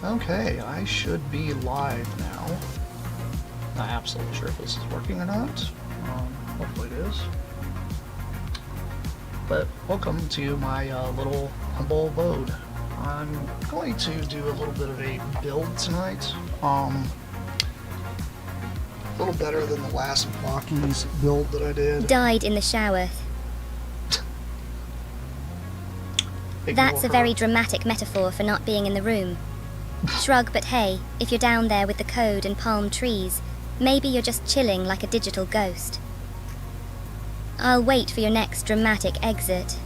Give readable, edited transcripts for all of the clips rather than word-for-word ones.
Okay, I should be live now. Not absolutely sure if this is working or not. Hopefully it is. But welcome to my little humble abode. I'm going to do a little bit of a build tonight. A little better than the last Blockies build that I did. Died in the shower. That's a very dramatic metaphor for not being in the room. Shrug, but hey, if you're down there with the code and palm trees, maybe you're just chilling like a digital ghost. I'll wait for your next dramatic exit.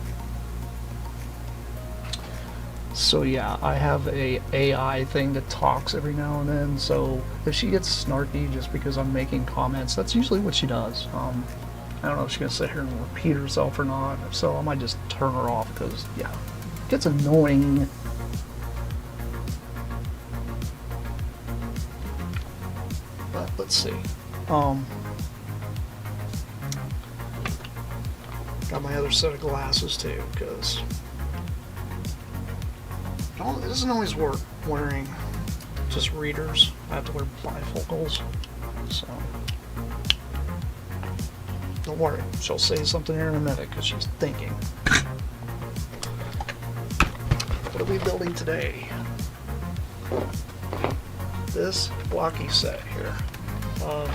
So yeah, I have a AI thing that talks every now and then, so if she gets snarky just because I'm making comments, that's usually what she does. I don't know if she's going to sit here and repeat herself or not, so I might just turn her off because, yeah, it gets annoying. But let's see. Got my other set of glasses too, because it doesn't always work wearing just readers. I have to wear bifocals, so don't worry. She'll say something here in a minute because she's thinking. What are we building today? This blocky set here of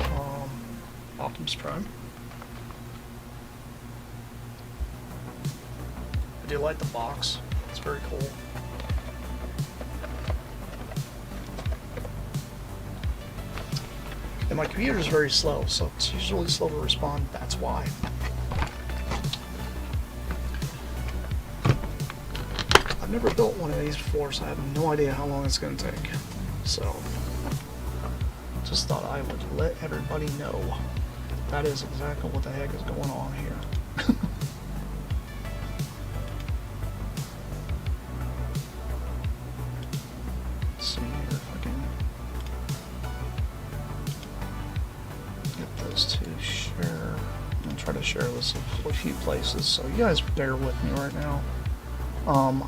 Optimus Prime. I do like the box. It's very cool. And my computer is very slow, so it's usually slow to respond. That's why. I've never built one of these before, so I have no idea how long it's going to take. So, just thought I would let everybody know that is exactly what the heck is going on here. Let's see here if I can get those to share. I'm going to try to share this a few places, so you guys bear with me right now.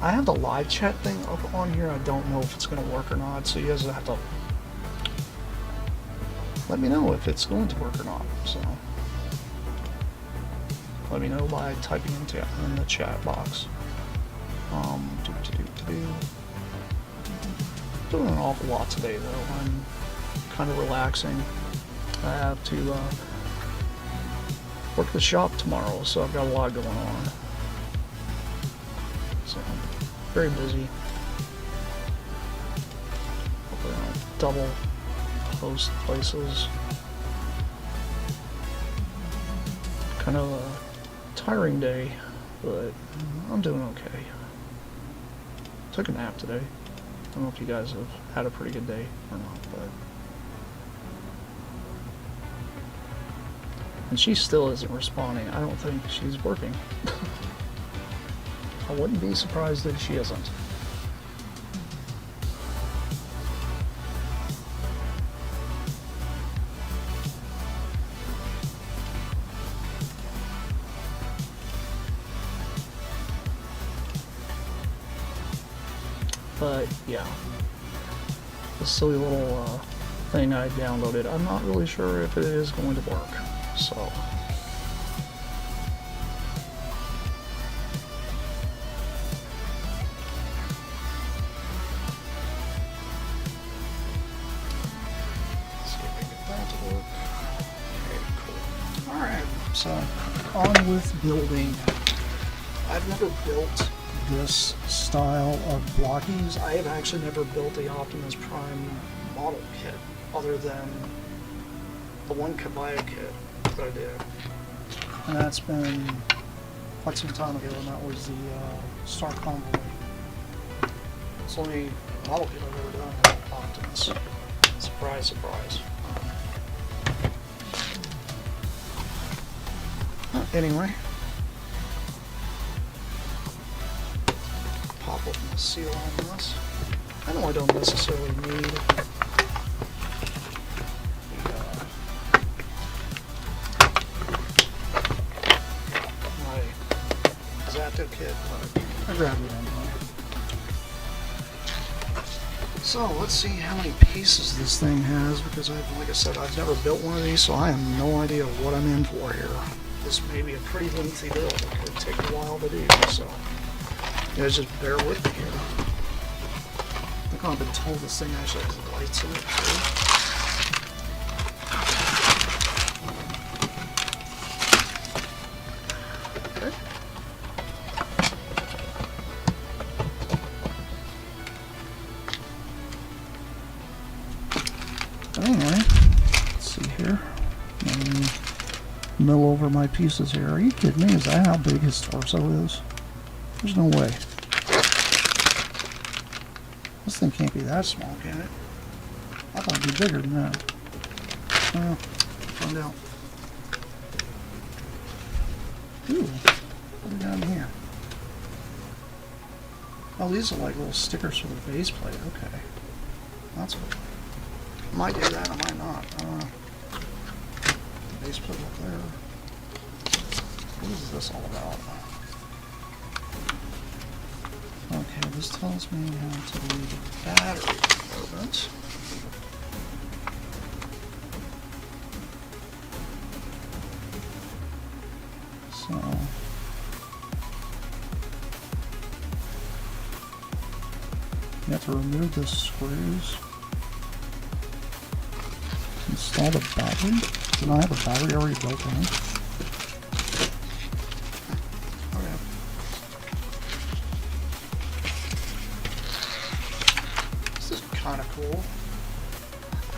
I have the live chat thing up on here. I don't know if it's going to work or not, so you guys have to let me know if it's going to work or not. So let me know by typing in the chat box. Doing an awful lot today though. I'm kind of relaxing. I have to work the shop tomorrow, so I've got a lot going on. So very busy. Hopefully I don't double post places. Kind of a tiring day, but I'm doing okay. Took a nap today. I don't know if you guys have had a pretty good day or not, but... And she still isn't responding. I don't think she's working. I wouldn't be surprised if she isn't. But yeah, this silly little thing I downloaded, I'm not really sure if it is going to work, so let's see if I can get that to work. Okay, cool. Alright, so on with building. I've never built this style of blockies. I have actually never built the Optimus Prime model kit other than the one Kabaya kit that I did. And that's been quite some time ago, and that was the Star Convoy. It's the only model kit I've ever done with Optimus. Surprise, surprise. Anyway. Pop open the seal on this. I know I don't necessarily need the my Zato kit, but I grabbed it anyway. So let's see how many pieces this thing has, because like I said, I've never built one of these, so I have no idea what I'm in for here. This may be a pretty lengthy build. It could take a while to do, so you guys just bear with me here. I think I've been told this thing actually has lights in it too. Anyway, let's see here. Let me mill over my pieces here. Are you kidding me? Is that how big his torso is? There's no way. This thing can't be that small, can it? I thought it'd be bigger than that. Well, we'll find out. Ooh, what do we got in here? Oh, these are like little stickers for the base plate. Okay. That's cool. I might do that, I might not. Base plate up there. What is this all about? Okay, this tells me how to read the battery compartment. So you have to remove the screws. Install the battery? Didn't I have a battery already built in? Okay. This is kind of cool.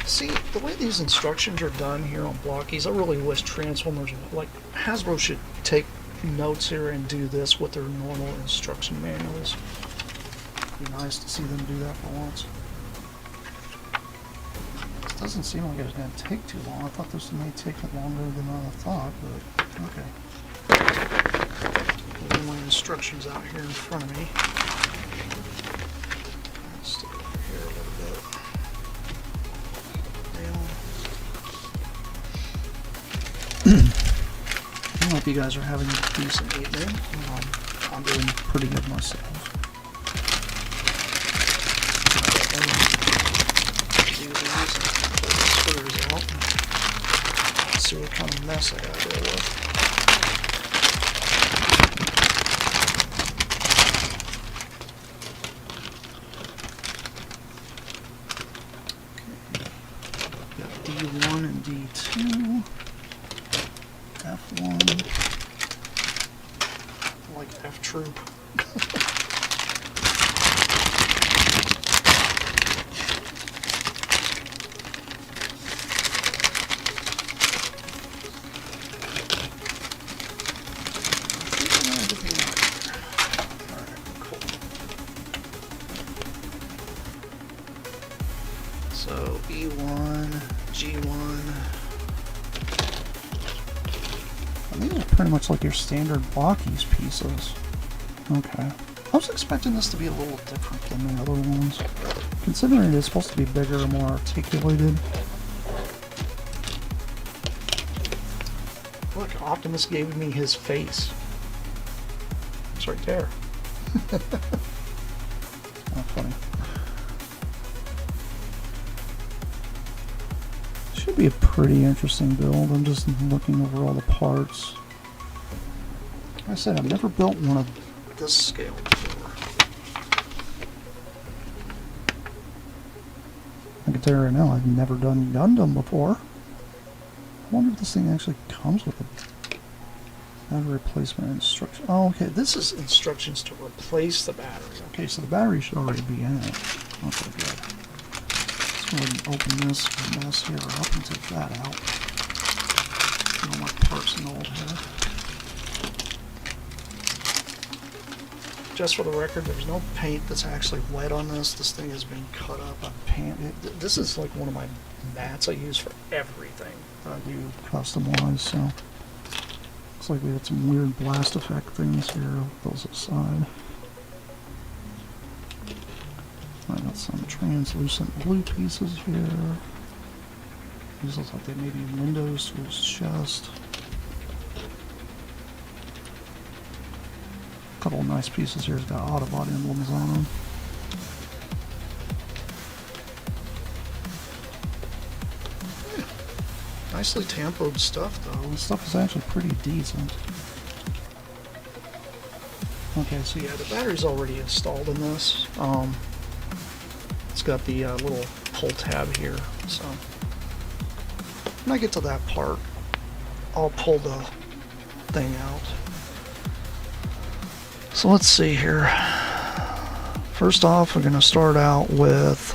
See, the way these instructions are done here on Blockies, I really wish Transformers, like Hasbro, should take notes here and do this with their normal instruction manuals. It'd be nice to see them do that for once. Doesn't seem like it's going to take too long. I thought this may take longer than I thought, but okay. Get my instructions out here in front of me. Let's stick it over here a little bit. I hope you guys are having a decent evening. I'm doing pretty good myself. Let's see what kind of mess I gotta deal with. Okay. Got D1 and D2. F1. I like F-Troop. So E1, G1. And these are pretty much like your standard Blockies pieces. Okay. I was expecting this to be a little different than the other ones. Considering it is supposed to be bigger and more articulated. Look, Optimus gave me his face. It's right there. That's funny. Should be a pretty interesting build. I'm just looking over all the parts. Like I said, I've never built one of this scale before. I can tell you right now, I've never done Gundam before. I wonder if this thing actually comes with a battery replacement instruction. Oh, okay, this is instructions to replace the battery. Okay, so the battery should already be in it. Okay, good. Let's go ahead and open this mess here up and take that out. Get all my parts in old here. Just for the record, there's no paint that's actually wet on this. This thing has been cut up. I've painted. This is like one of my mats I use for everything that I do custom-wise, so looks like we had some weird blast effect things here. Those aside. I got some translucent blue pieces here. These look like they may be windows to his chest. A couple of nice pieces here. It's got Autobot emblems on them. nicely tempoed stuff, though. This stuff is actually pretty decent. Okay, so yeah, the battery's already installed in this. It's got the little pull tab here, so when I get to that part, I'll pull the thing out. So let's see here. First off, we're going to start out with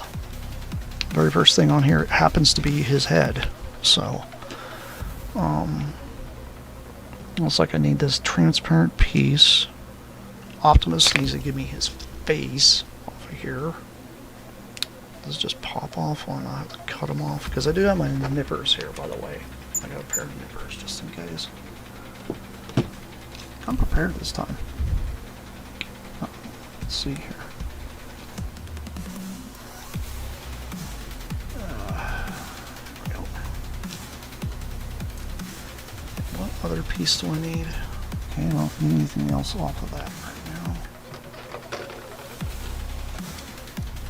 the very first thing on here. It happens to be his head. So, looks like I need this transparent piece. Optimus needs to give me his face off of here. Does it just pop off, or I have to cut him off? Because I do have my nippers here, by the way. I got a pair of nippers just in case. I'm prepared this time. Let's see here. What other piece do I need? Okay, I don't need anything else off of that right now.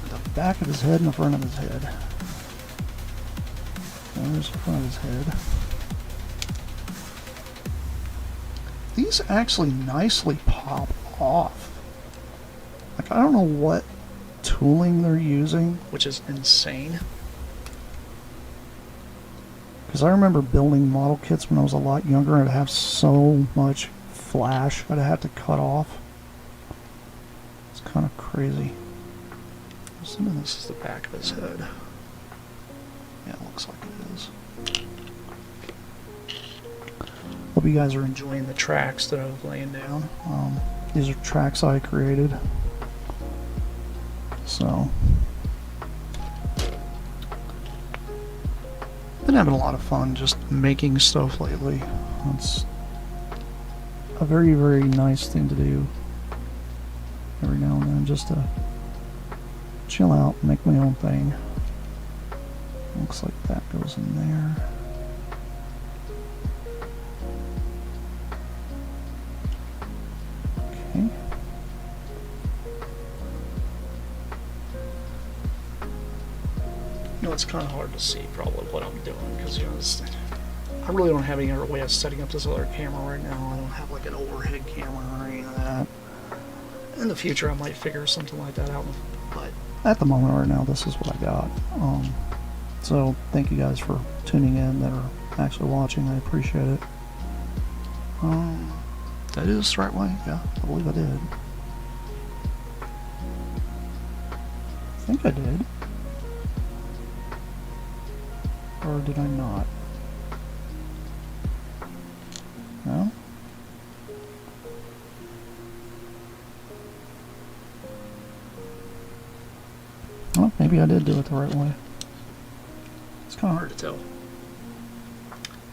The back of his head and the front of his head. There's the front of his head. These actually nicely pop off. Like, I don't know what tooling they're using. Which is insane. Because I remember building model kits when I was a lot younger. I'd have so much flash I'd have to cut off. It's kind of crazy. Assuming this is the back of his head. Yeah, it looks like it is. Hope you guys are enjoying. Enjoying the tracks that I was laying down. These are tracks I created. So, been having a lot of fun just making stuff lately. It's a very, very nice thing to do every now and then, just to chill out, make my own thing. Looks like that goes in there. Okay. You know, it's kind of hard to see probably what I'm doing because, you know, I really don't have any other way of setting up this other camera right now. I don't have like an overhead camera or any of that. In the future, I might figure something like that out, but At the moment right now, this is what I got. So thank you guys for tuning in that are actually watching. I appreciate it. Did I do this the right way? Yeah, I believe I did. I think I did. Or did I not? No? Well, maybe I did do it the right way. it's kind of hard to tell.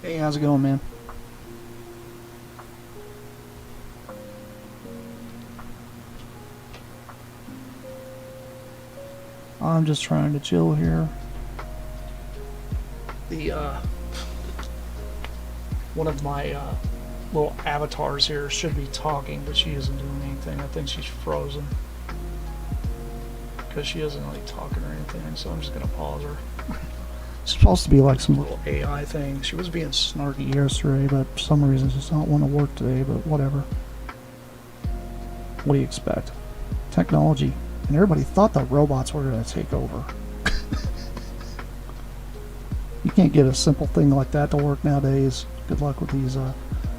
Hey, how's it going, man? I'm just trying to chill here. The one of my little avatars here should be talking, but she isn't doing anything. I think she's frozen because she isn't really talking or anything. So I'm just gonna pause her. It's supposed to be like some Little AI thing. She was being snarky yesterday, but for some reason it's not want to work today, but whatever. What do you expect? Technology. And everybody thought that robots were going to take over. You can't get a simple thing like that to work nowadays. Good luck with these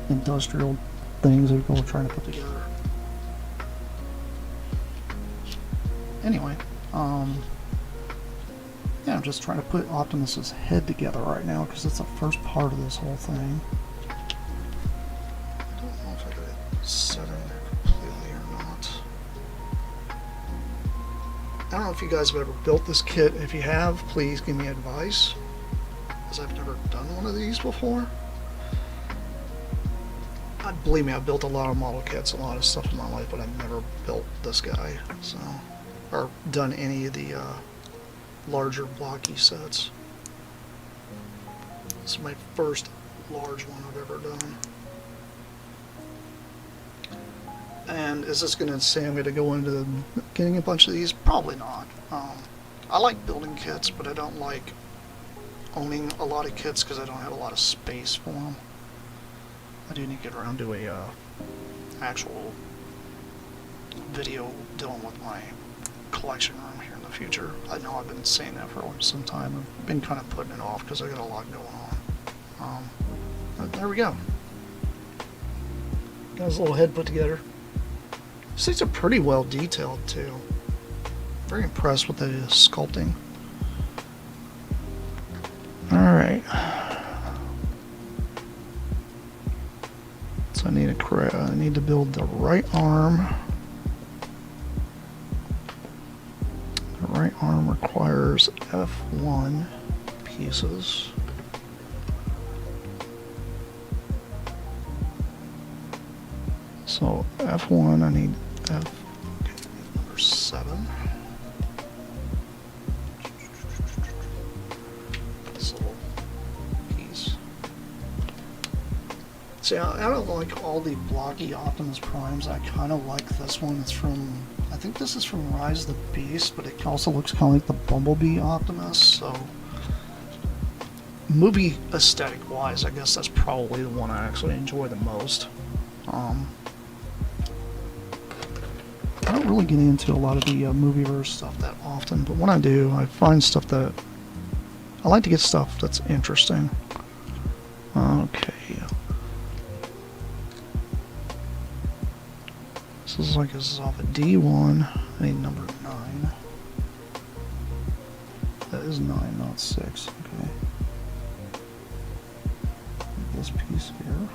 industrial things that people are trying to put together. Anyway, yeah, I'm just trying to put Optimus's head together right now because it's the first part of this whole thing. I don't know if I got it set in there completely or not. I don't know if you guys have ever built this kit. If you have, please give me advice, because I've never done one of these before. Believe me, I've built a lot of model kits, a lot of stuff in my life, but I've never built this guy, so, or done any of the larger blocky sets. This is my first large one I've ever done. And is this going to say I'm going to go into getting a bunch of these? Probably not. I like building kits, but I don't like owning a lot of kits because I don't have a lot of space for them. I do need to get around to a actual video dealing with my collection room here in the future. I know I've been saying that for some time. I've been kind of putting it off because I got a lot going on. But there we go. Got his little head put together. These things are pretty well detailed too. Very impressed with the sculpting. Alright. So I need to build the right arm. The right arm requires F1 pieces. So F1, I need number 7. This little piece. See, I don't like all the blocky Optimus Primes. I kind of like this one. It's from, I think this is from Rise of the Beast, but it also looks kind of like the Bumblebee Optimus. So, movie aesthetic wise, I guess that's probably the one I actually enjoy the most. I don't really get into a lot of the movieverse stuff that often, but when I do, I find stuff that I like to get stuff that's interesting. Okay. This is like this is off a D1. I need number 9. That is 9, not 6. Okay. This piece here.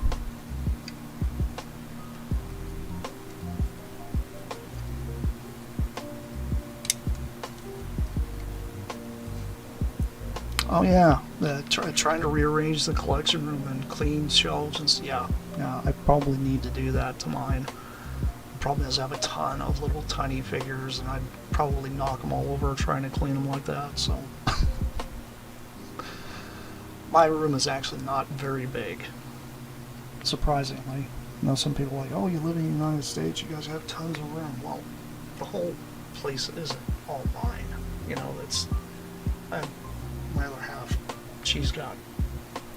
Oh yeah, trying to rearrange the collection room and clean shelves and yeah, I probably need to do that to mine. The problem is I have a ton of little tiny figures and I'd probably knock them all over trying to clean them like that, so. My room is actually not very big, surprisingly. You know, some people are like, oh, you live in the United States, you guys have tons of room. Well, the whole place isn't all mine, you know, my other half, she's got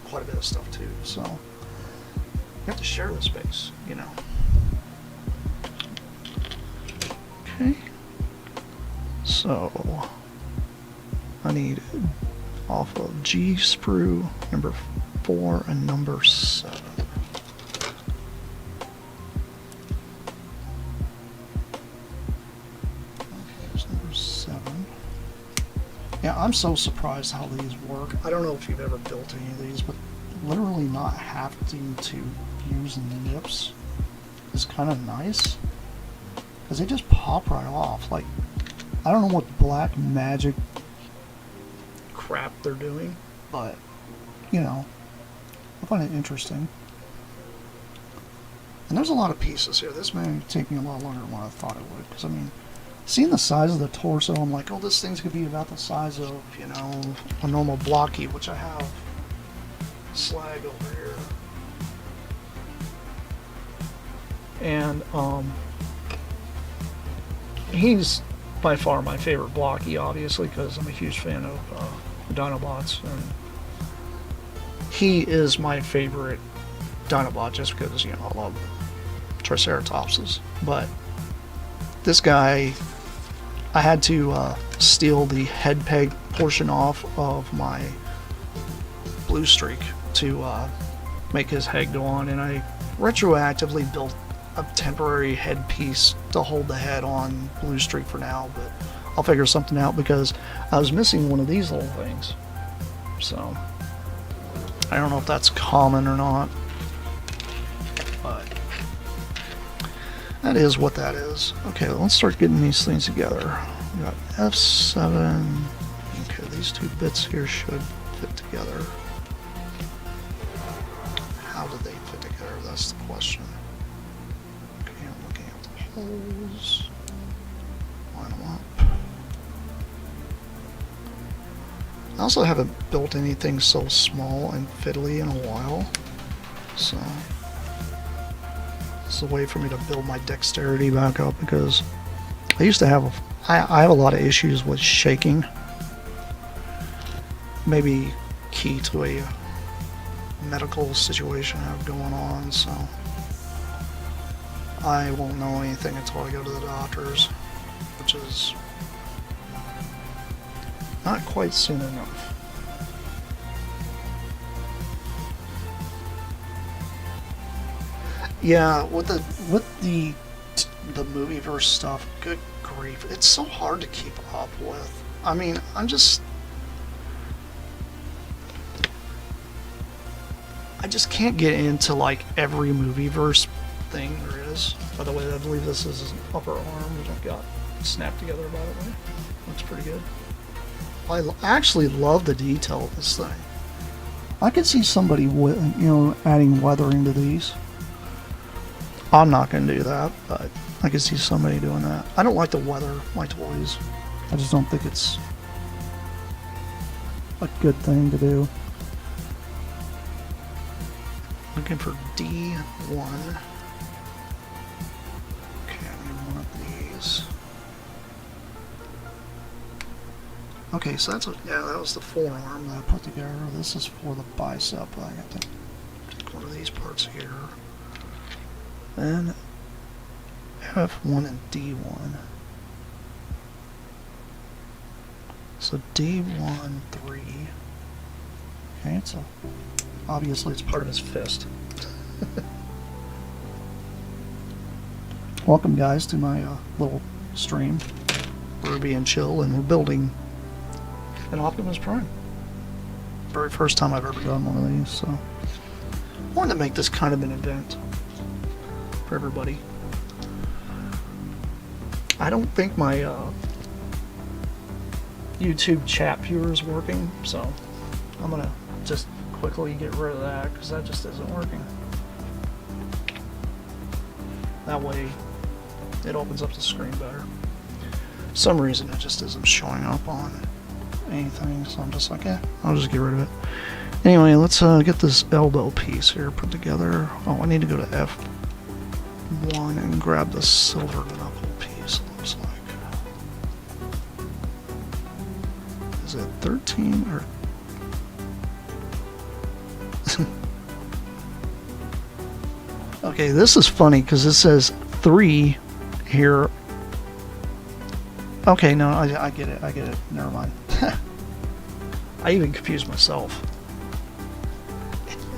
quite a bit of stuff too, so you have to share the space, you know. Okay, so I need off of G sprue number 4 and number 7. Here's number 7. Yeah, I'm so surprised how these work. I don't know if you've ever built any of these, but literally not having to use nips is kind of nice. Because they just pop right off. Like, I don't know what black magic crap they're doing, but, you know, I find it interesting. And there's a lot of pieces here. This may take me a lot longer than what I thought it would. Because, I mean, seeing the size of the torso, I'm like, oh, this thing's gonna be about the size of, you know, a normal blocky, which I have slag over here. And, he's by far my favorite blocky, obviously, because I'm a huge fan of Dinobots, and he is my favorite Dinobot just because, you know, I love Triceratopses. But this guy, I had to steal the head peg portion off of my Blue Streak to make his head go on, and I retroactively built a temporary headpiece to hold the head on Blue Streak for now, but I'll figure something out because I was missing one of these little things. So I don't know if that's common or not, but that is what that is. Okay, let's start getting these things together. We got F7. Okay, these two bits here should fit together. How did they fit together? That's the question. Okay, I'm looking at the holes. Line them up. I also haven't built anything so small and fiddly in a while, so it's a way for me to build my dexterity back up, because I used to have I have a lot of issues with shaking. Maybe key to a medical situation I have going on, so I won't know anything until I go to the doctors, which is not quite soon enough. Yeah, with the movieverse stuff, good grief, it's so hard to keep up with. I mean, I just can't get into like every movieverse thing there is. By the way, I believe this is his upper arm, which I've got snapped together by the way. Looks pretty good. I actually love the detail of this thing. I could see somebody, adding weathering to these. I'm not going to do that, but I could see somebody doing that. I don't like to weather my toys. I just don't think it's a good thing to do. Looking for D1. Okay, I need one of these. Okay, so that was the forearm that I put together. This is for the bicep. I got to take one of these parts here. Then F1 and D1. So D1, 3. Okay, obviously it's part of his fist. Welcome guys to my little stream. We're being chill and we're building an Optimus Prime. Very first time I've ever done one of these, so I wanted to make this kind of an event for everybody. I don't think my YouTube chat viewer is working, so I'm gonna just quickly get rid of that because that just isn't working. That way it opens up the screen better. For some reason it just isn't showing up on anything, so I'm just like, I'll just get rid of it. Anyway, let's get this elbow piece here put together. Oh, I need to go to F1 and grab the silver knuckle piece, it looks like. Is it 13 or... Okay, this is funny because it says 3 here. Okay, no, I get it, never mind. I even confused myself.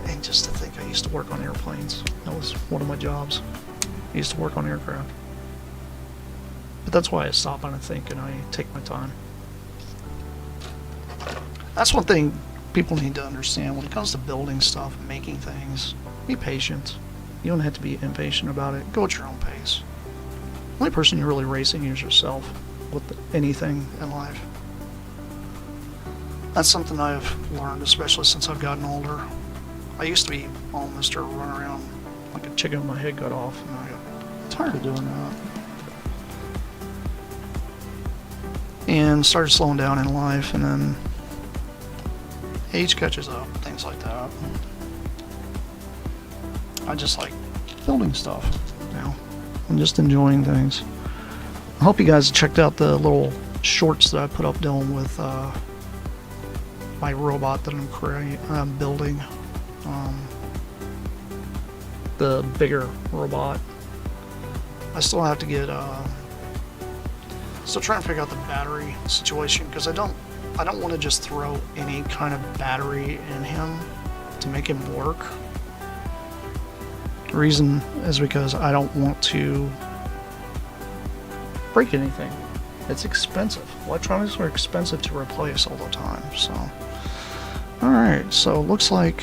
And just to think, I used to work on airplanes. That was one of my jobs. I used to work on aircraft. But that's why I stop and I think and I take my time. That's one thing people need to understand when it comes to building stuff, making things. Be patient. You don't have to be impatient about it. Go at your own pace. The only person you're really racing is yourself with anything in life. That's something I've learned, especially since I've gotten older. I used to be all Mr. Run around like a chicken with my head cut off, and I got tired of doing that. And started slowing down in life, and then age catches up, things like that. I just like building stuff now. I'm just enjoying things. I hope you guys checked out the little shorts that I put up dealing with my robot that I'm building. The bigger robot. I still have to get still trying to figure out the battery situation because I don't want to just throw any kind of battery in him to make him work. The reason is because I don't want to break anything. It's expensive. Electronics are expensive to replace all the time, so. Alright, so it looks like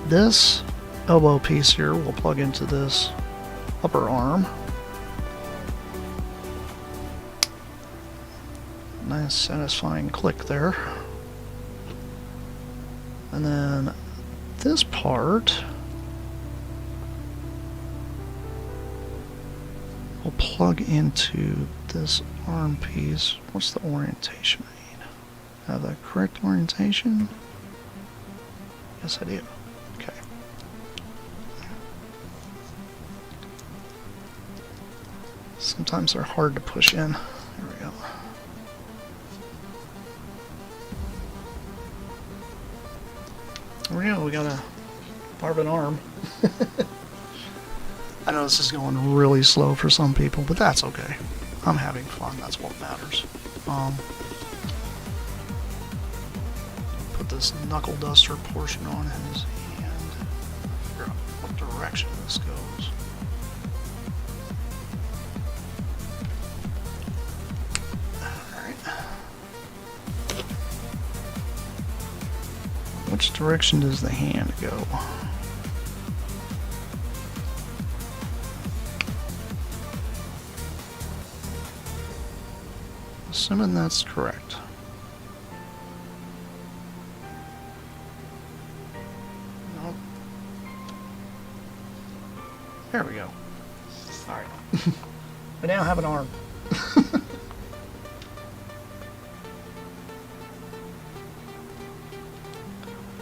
this elbow piece here will plug into this upper arm. Nice satisfying click there. And then this part will plug into this arm piece. What's the orientation I need? Have the correct orientation? Yes, I do. Okay. Sometimes they're hard to push in. There we go. There we go, we got a part of an arm. I know this is going really slow for some people, but that's okay. I'm having fun, that's what matters. Put this knuckle duster portion on his hand. Figure out what direction this goes. Alright. Which direction does the hand go? Assuming that's correct. Nope. There we go. Alright. We now have an arm.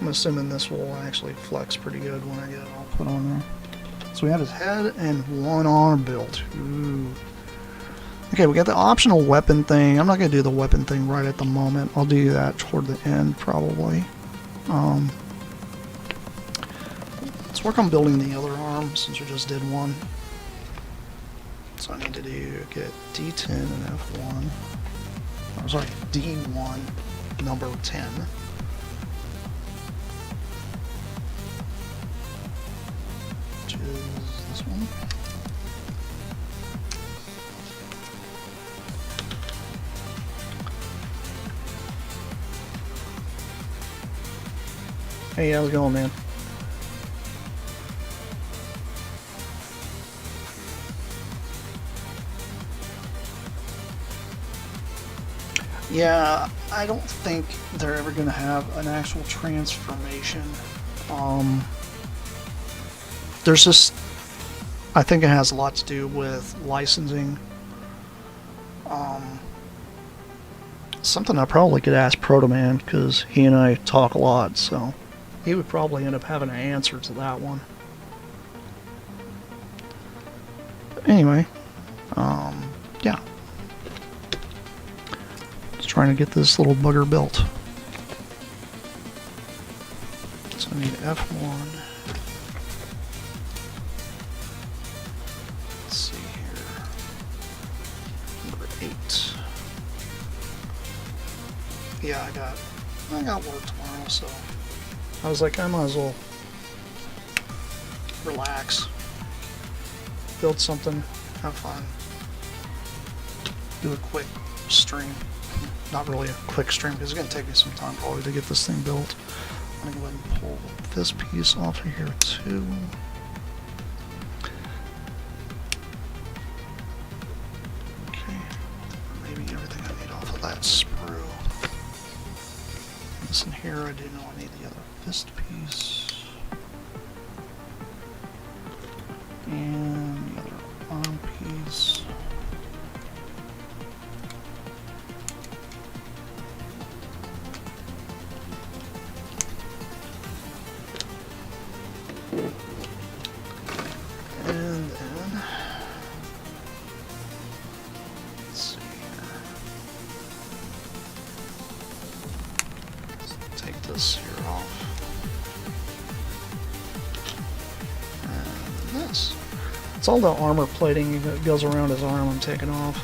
I'm assuming this will actually flex pretty good when I get it all put on there. So we have his head and one arm built. Ooh. Okay, we got the optional weapon thing. I'm not going to do the weapon thing right at the moment. I'll do that toward the end, probably. Let's work on building the other arm, since we just did one. So I need to get D10 and F1. Oh, sorry, D1, number 10. Which is this one. Hey, how's it going, man? Yeah, I don't think they're ever going to have an actual transformation. There's just... I think it has a lot to do with licensing. Something I probably could ask Protoman, because he and I talk a lot, so... He would probably end up having an answer to that one. But anyway, yeah. Just trying to get this little bugger built. So I need F1. Let's see here. Number 8. Yeah, I got work tomorrow, so... I was like, I might as well relax, build something, have fun, do a quick stream. Not really a quick stream, because it's going to take me some time probably to get this thing built. I'm going to go ahead and pull this piece off of here too. Okay, maybe everything I need off of that sprue. This in here, I do know I need the other fist piece. And the other arm piece. And then, let's see here. Let's take this here off. And this. It's all the armor plating that goes around his arm I'm taking off.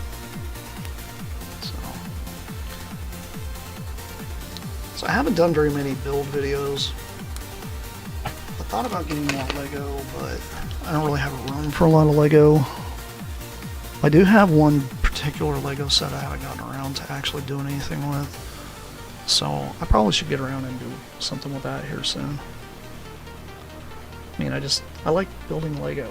So I haven't done very many build videos. I thought about getting more Lego, but I don't really have room for a lot of Lego. I do have one particular Lego set I haven't gotten around to actually doing anything with. So I probably should get around and do something with that here soon. I mean, I like building Lego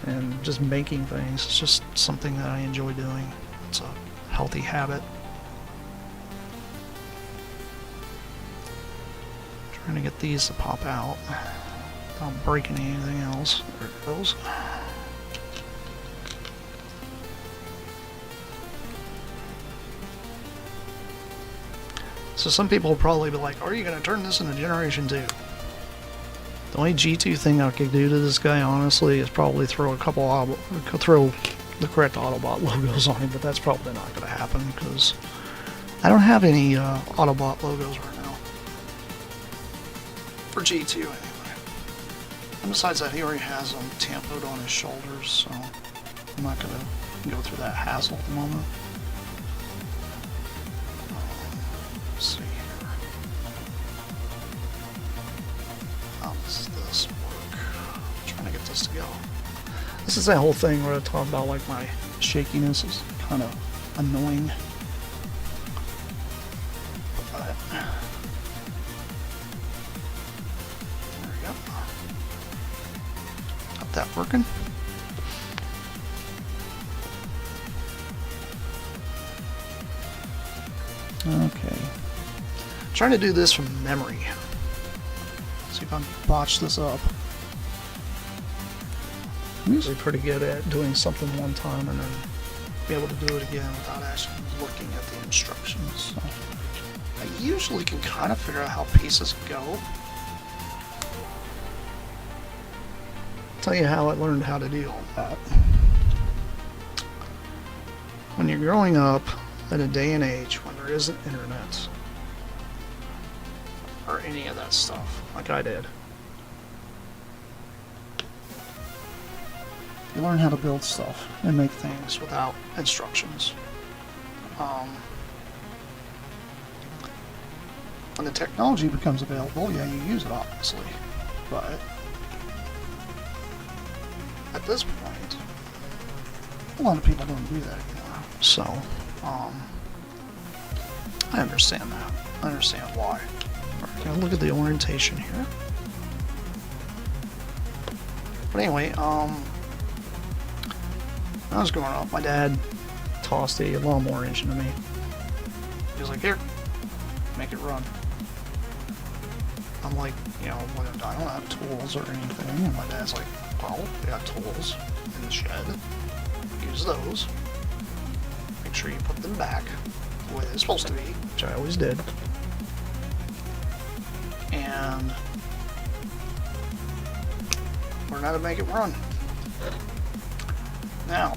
and just making things. It's just something that I enjoy doing. It's a healthy habit. Trying to get these to pop out without breaking anything else. There it goes. So some people will probably be like, are you going to turn this into Generation 2? The only G2 thing I could do to this guy, honestly, is probably throw throw the correct Autobot logos on him, but that's probably not going to happen, because I don't have any Autobot logos right now. For G2 anyway. And besides that, he already has them tampoed on his shoulders, so I'm not going to go through that hassle at the moment. Let's see here. How does this work? I'm trying to get this to go. This is that whole thing where I talk about like my shakiness is kind of annoying. But there we go. Got that working. Okay. Trying to do this from memory. See if I can botch this up. I'm usually pretty good at doing something one time and then be able to do it again without actually looking at the instructions. So I usually can kind of figure out how pieces go. I'll tell you how I learned how to deal with that. When you're growing up in a day and age when there isn't internet or any of that stuff, like I did, you learn how to build stuff and make things without instructions. When the technology becomes available, yeah, you use it obviously, but at this point, a lot of people don't do that anymore. So, I understand that. I understand why. Alright, gotta look at the orientation here. But anyway, when I was growing up, my dad tossed a lawnmower engine to me. He was like, here, make it run. I'm like, you know, I don't have tools or anything. And my dad's like, well, we got tools in the shed. Use those. Make sure you put them back the way they're supposed to be, which I always did. And learn how to make it run. Now,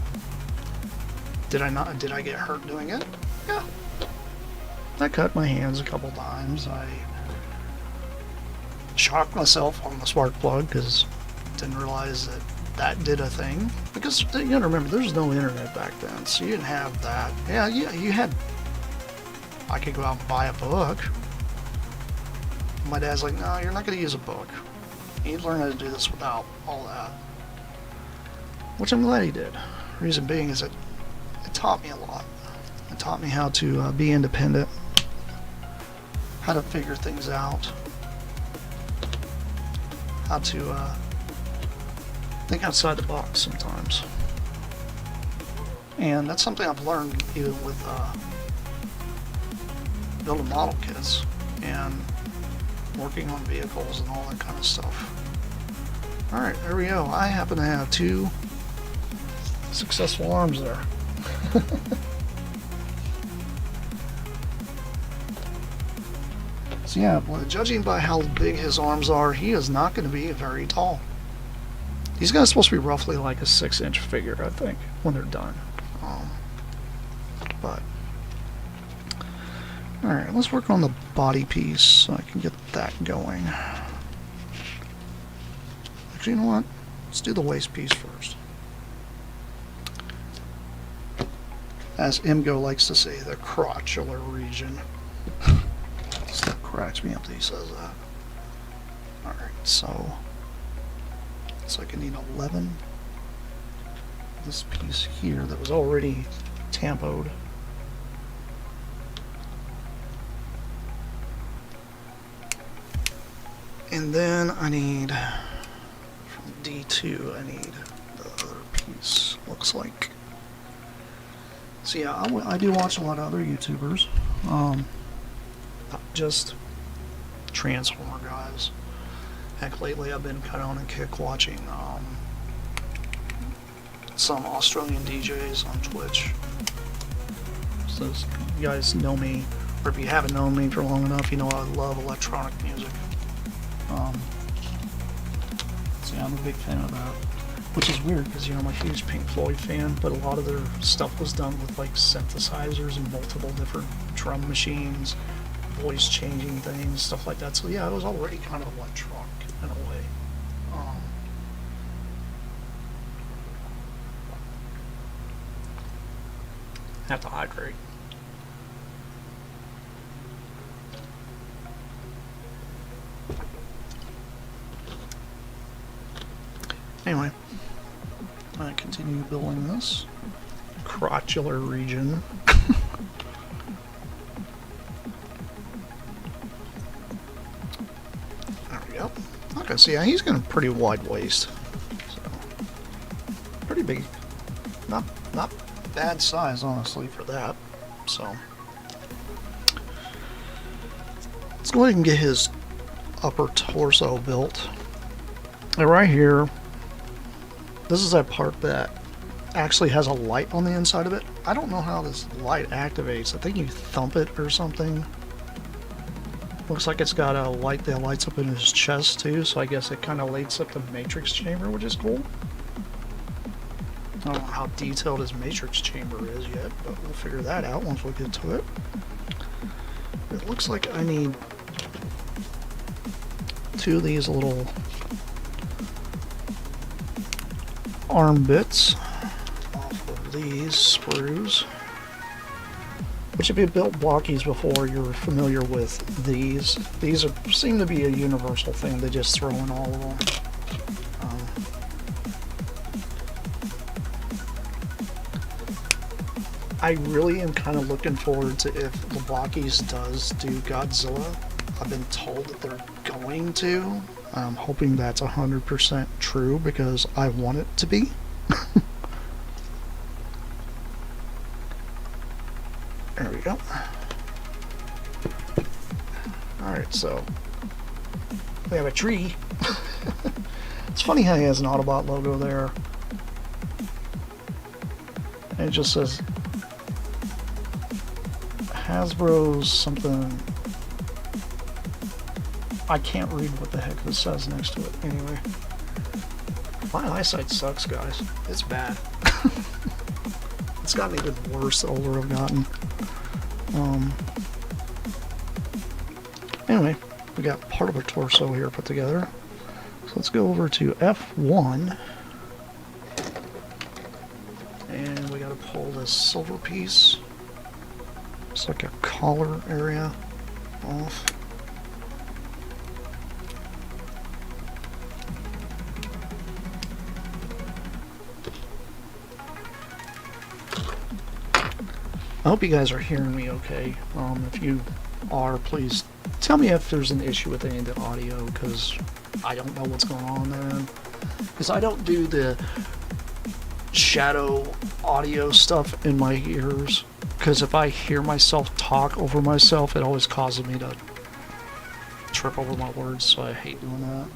did I get hurt doing it? Yeah. I cut my hands a couple times. I shocked myself on the spark plug because I didn't realize that did a thing. Because you gotta remember, there's no internet back then, so you didn't have that. Yeah, you had. I could go out and buy a book. My dad's like, no, you're not gonna use a book. You need to learn how to do this without all that. Which I'm glad he did. Reason being is it taught me a lot. It taught me how to be independent, how to figure things out, how to think outside the box sometimes. And that's something I've learned even with building model kits and working on vehicles and all that kind of stuff. Alright, there we go. I happen to have 2 successful arms there. So yeah, judging by how big his arms are, he is not going to be very tall. These guys are supposed to be roughly like a 6-inch figure, I think, when they're done. But alright, let's work on the body piece so I can get that going. Actually, you know what? Let's do the waist piece first. As Imgo likes to say, the crotchular region. That cracks me up that he says that. Alright, so looks like I need 11. This piece here that was already tampoed. And then I need, from D2, I need the other piece, looks like. So yeah, I do watch a lot of other YouTubers. Not just Transformer guys. Heck, lately I've been kind of on a kick watching some Australian DJs on Twitch. So you guys know me, or if you haven't known me for long enough, you know I love electronic music. So yeah, I'm a big fan of that. Which is weird because, you know, I'm a huge Pink Floyd fan, but a lot of their stuff was done with like synthesizers and multiple different drum machines, voice changing things, stuff like that. So yeah, it was already kind of electronic in a way. Have to hydrate. Anyway, I continue building this crotchular region. There we go. Okay, so yeah, he's got a pretty wide waist. So, pretty big. Not bad size, honestly, for that. So, let's go ahead and get his upper torso built. And right here, this is that part that actually has a light on the inside of it. I don't know how this light activates. I think you thump it or something. Looks like it's got a light that lights up in his chest too, so I guess it kind of lights up the matrix chamber, which is cool. I don't know how detailed his matrix chamber is yet, but we'll figure that out once we get to it. It looks like I need 2 of these little arm bits off of these sprues. Which, if you built blockies before, you're familiar with these. These seem to be a universal thing. They just throw in all of them. I really am kind of looking forward to if the blockies does do Godzilla. I've been told that they're going to. I'm hoping that's 100% true because I want it to be. There we go. Alright, so we have a tree. It's funny how he has an Autobot logo there. And it just says Hasbro's something. I can't read what the heck this says next to it. Anyway, my eyesight sucks, guys. It's bad. It's gotten even worse the older I've gotten. Anyway, we got part of a torso here put together. So let's go over to F1. And we gotta pull this silver piece. It's like a collar area off. I hope you guys are hearing me okay. If you are, please tell me if there's an issue with any of the audio, because I don't know what's going on there. Because I don't do the shadow audio stuff in my ears, because if I hear myself talk over myself, it always causes me to trip over my words, so I hate doing that.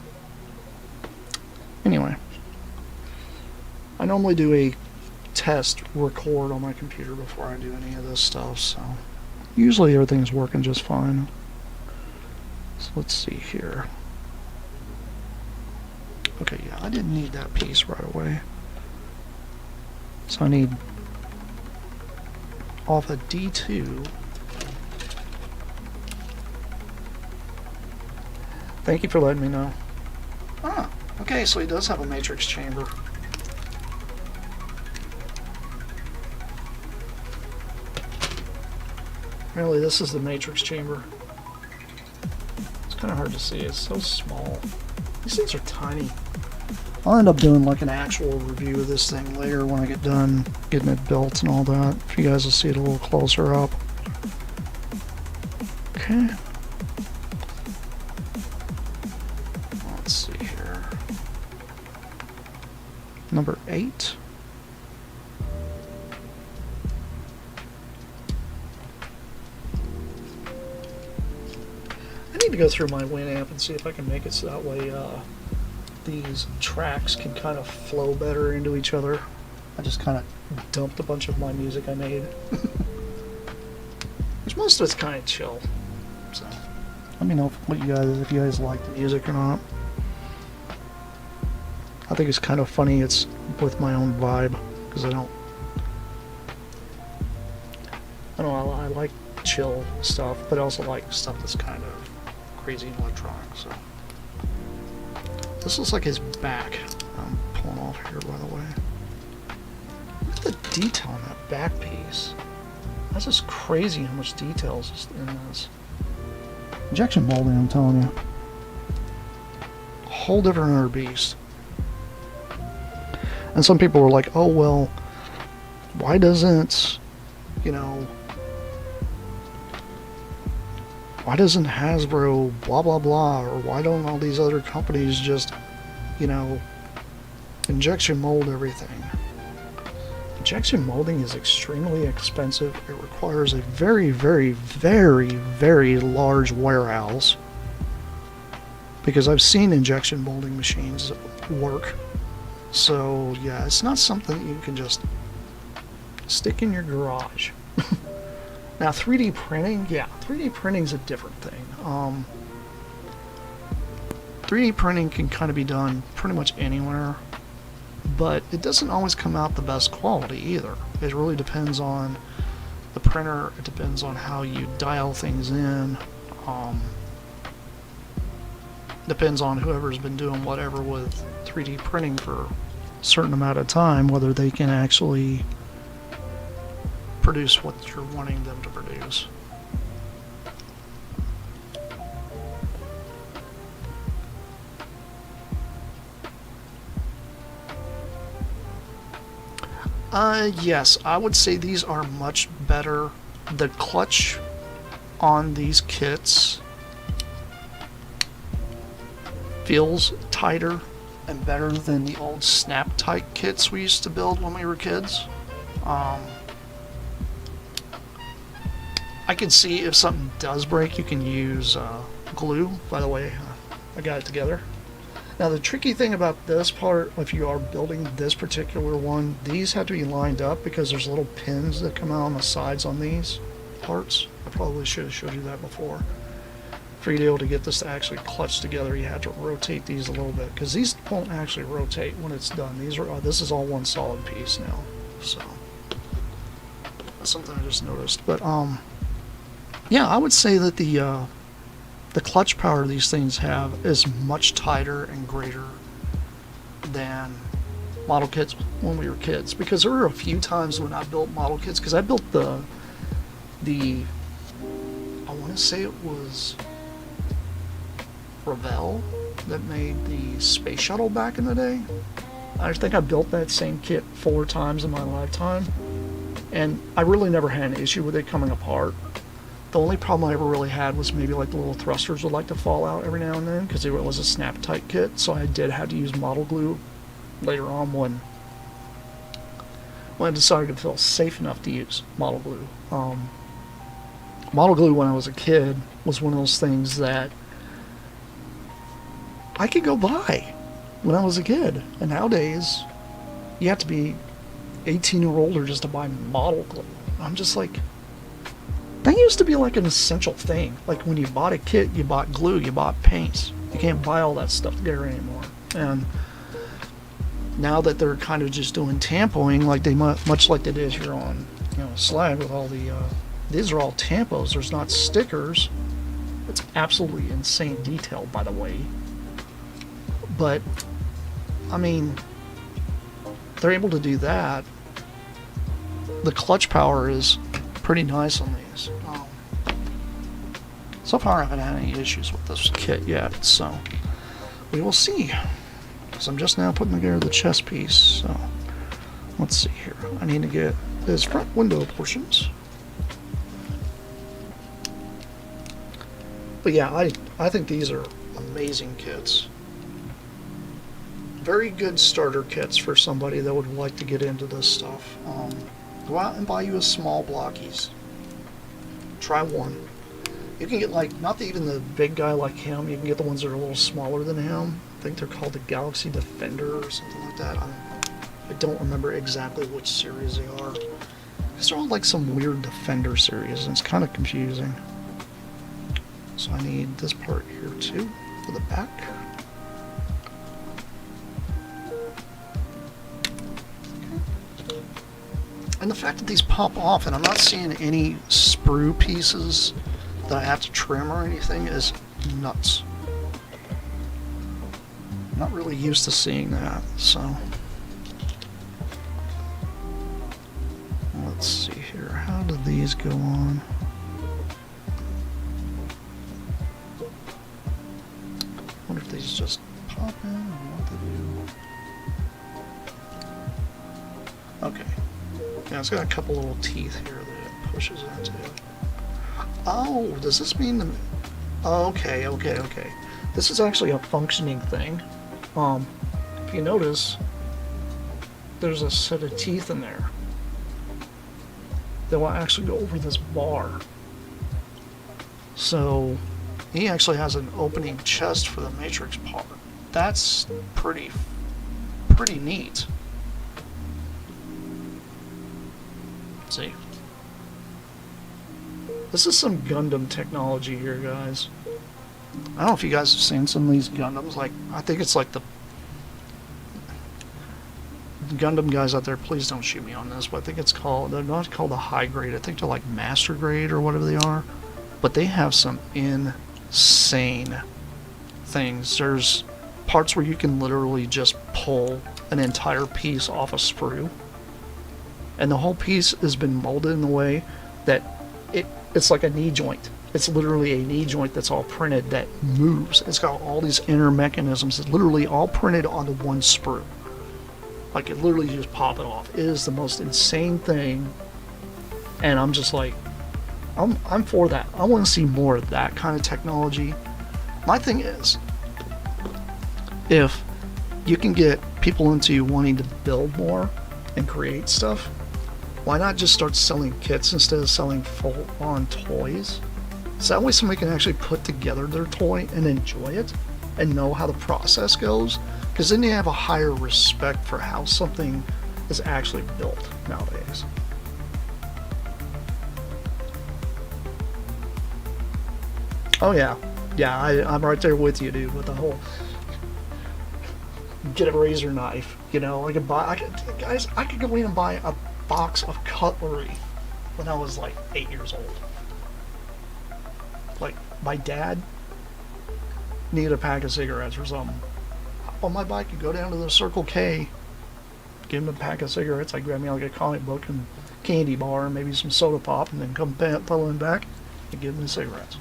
Anyway, I normally do a test record on my computer before I do any of this stuff, so usually everything's working just fine. So let's see here. Okay, yeah, I didn't need that piece right away. So I need off of D2. Thank you for letting me know. Ah, okay, so he does have a matrix chamber. Apparently this is the matrix chamber. It's kind of hard to see. It's so small. These things are tiny. I'll end up doing like an actual review of this thing later when I get done getting it built and all that. If you guys will see it a little closer up. Okay. Let's see here. Number 8. I need to go through my Winamp and see if I can make it so that way these tracks can kind of flow better into each other. I just kind of dumped a bunch of my music I made. Which most of it's kind of chill. So let me know if you guys like the music or not. I think it's kind of funny it's with my own vibe, because I like chill stuff, but I also like stuff that's kind of crazy and electronic. So this looks like his back. I'm pulling off here, by the way. Look at the detail on that back piece. That's just crazy how much detail is in this. Injection molding, I'm telling you. A whole different other beast. And some people were like, oh well, why doesn't, you know, why doesn't Hasbro blah blah blah, or why don't all these other companies just, you know, injection mold everything? Injection molding is extremely expensive. It requires a very, very, very, very large warehouse. Because I've seen injection molding machines work. So yeah, it's not something you can just stick in your garage. Now 3D printing, yeah, 3D printing is a different thing. 3D printing can kind of be done pretty much anywhere, but it doesn't always come out the best quality either. It really depends on the printer, it depends on how you dial things in, depends on whoever's been doing whatever with 3D printing for a certain amount of time, whether they can actually produce what you're wanting them to produce. Yes, I would say these are much better. The clutch on these kits feels tighter and better than the old snap tight kits we used to build when we were kids. I can see if something does break, you can use glue. By the way, I got it together. Now the tricky thing about this part, if you are building this particular one, these have to be lined up because there's little pins that come out on the sides on these parts. I probably should have showed you that before. For you to be able to get this to actually clutch together, you have to rotate these a little bit, because these won't actually rotate when it's done. These are this is all one solid piece now, so that's something I just noticed. But yeah, I would say that the clutch power these things have is much tighter and greater than model kits when we were kids, because there were a few times when I built model kits, because I built the I want to say it was Revell that made the space shuttle back in the day. I think I built that same kit 4 times in my lifetime, and I really never had an issue with it coming apart. The only problem I ever really had was maybe like the little thrusters would like to fall out every now and then, because it was a snap tight kit, so I did have to use model glue later on when I decided to feel safe enough to use model glue. Model glue when I was a kid was one of those things that I could go buy when I was a kid, and nowadays you have to be 18 or older just to buy model glue. I'm just like, that used to be like an essential thing. Like when you bought a kit, you bought glue, you bought paints. You can't buy all that stuff together anymore. And now that they're kind of just doing tampoing, like they much like they did here on, you know, Slag with all the these are all tampos. There's not stickers. It's absolutely insane detail, by the way. But I mean, they're able to do that. The clutch power is pretty nice on these. So far I haven't had any issues with this kit yet, so we will see. So I'm just now putting together the chest piece, so let's see here. I need to get his front window portions. But yeah, I think these are amazing kits. Very good starter kits for somebody that would like to get into this stuff. Go out and buy you a small blockies. Try one. You can get, like, not even the big guy like him, you can get the ones that are a little smaller than him. I think they're called the Galaxy Defender or something like that. I don't remember exactly which series they are. Because they're all like some weird Defender series, and it's kind of confusing. So I need this part here too, for the back. And the fact that these pop off and I'm not seeing any sprue pieces that I have to trim or anything is nuts. I'm not really used to seeing that, so. Let's see here. How do these go on? I wonder if these just pop in or what they do. Okay. Yeah, it's got a couple little teeth here that it pushes into. Oh, does this mean the... Oh, okay. This is actually a functioning thing. If you notice, there's a set of teeth in there that will actually go over this bar. So, he actually has an opening chest for the Matrix part. That's pretty neat. See, this is some Gundam technology here, guys. I don't know if you guys have seen some of these Gundams. Like, I think it's like the Gundam guys out there, please don't shoot me on this, but I think it's called, they're not called the high grade, I think they're like master grade or whatever they are, but they have some insane things. There's parts where you can literally just pull an entire piece off a sprue, and the whole piece has been molded in a way that it's like a knee joint. It's literally a knee joint that's all printed that moves. It's got all these inner mechanisms. It's literally all printed onto one sprue. Like, it literally just pop it off. It is the most insane thing. And I'm just like, I'm for that. I want to see more of that kind of technology. My thing is, if you can get people into wanting to build more and create stuff, why not just start selling kits instead of selling full-on toys? So that way somebody can actually put together their toy and enjoy it and know how the process goes. Because then you have a higher respect for how something is actually built nowadays. Oh yeah. Yeah, I'm right there with you, dude, with the whole get a razor knife. You know, I could go in and buy a box of cutlery when I was like 8 years old. Like, my dad needed a pack of cigarettes or something. Hop on my bike and go down to the Circle K, give him a pack of cigarettes. I grab me like a comic book and candy bar and maybe some soda pop, and then come pulling back and give him the cigarettes.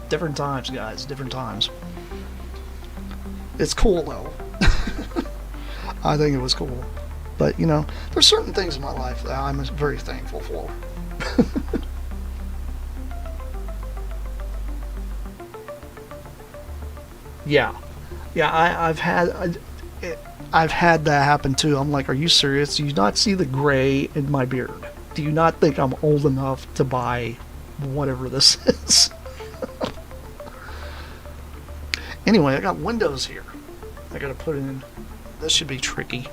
Different times, guys, different times. It's cool though. I think it was cool. But, you know, there's certain things in my life that I'm very thankful for. Yeah. I've had that happen too. I'm like, are you serious? Do you not see the gray in my beard? Do you not think I'm old enough to buy whatever this is? Anyway, I got windows here. I gotta put in. This should be tricky.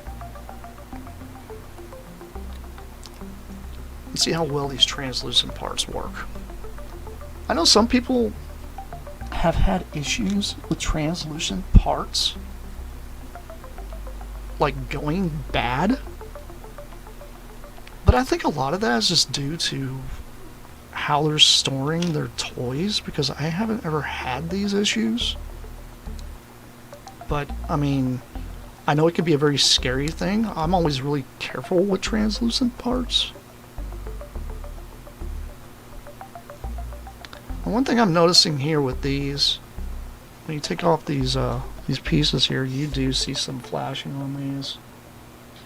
Let's see how well these translucent parts work. I know some people have had issues with translucent parts, like going bad, but I think a lot of that is just due to how they're storing their toys, because I haven't ever had these issues. But I mean, I know it can be a very scary thing. I'm always really careful with translucent parts. And one thing I'm noticing here with these, when you take off these pieces here, you do see some flashing on these,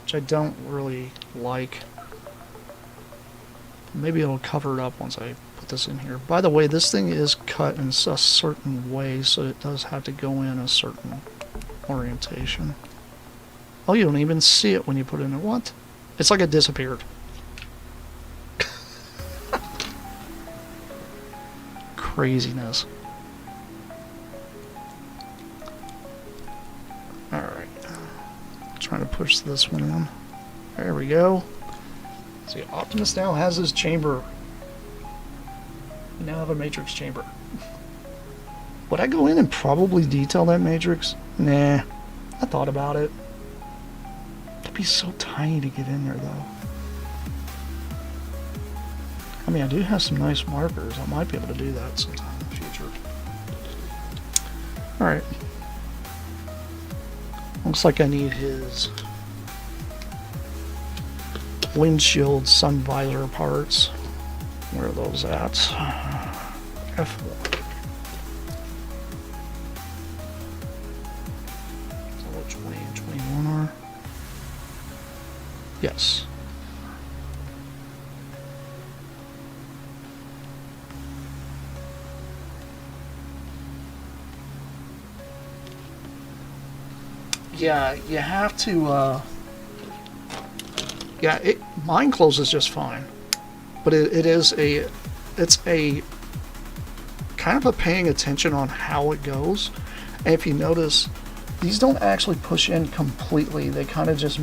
which I don't really like. Maybe it'll cover it up once I put this in here. By the way, this thing is cut in a certain way, so it does have to go in a certain orientation. Oh, you don't even see it when you put it in. What? It's like it disappeared. Craziness. Alright. Trying to push this one in. There we go. See, Optimus now has his chamber. We now have a Matrix chamber. Would I go in and probably detail that Matrix? Nah. I thought about it. would be so tiny to get in there, though. I mean, I do have some nice markers. I might be able to do that sometime in the future. Alright. Looks like I need his windshield sun visor parts. Where are those at? F1. So what 20 and 21 are? Yes. Yeah, you have to, yeah, mine closes just fine. But it's a kind of a paying attention on how it goes. And if you notice, these don't actually push in completely. They kind of just,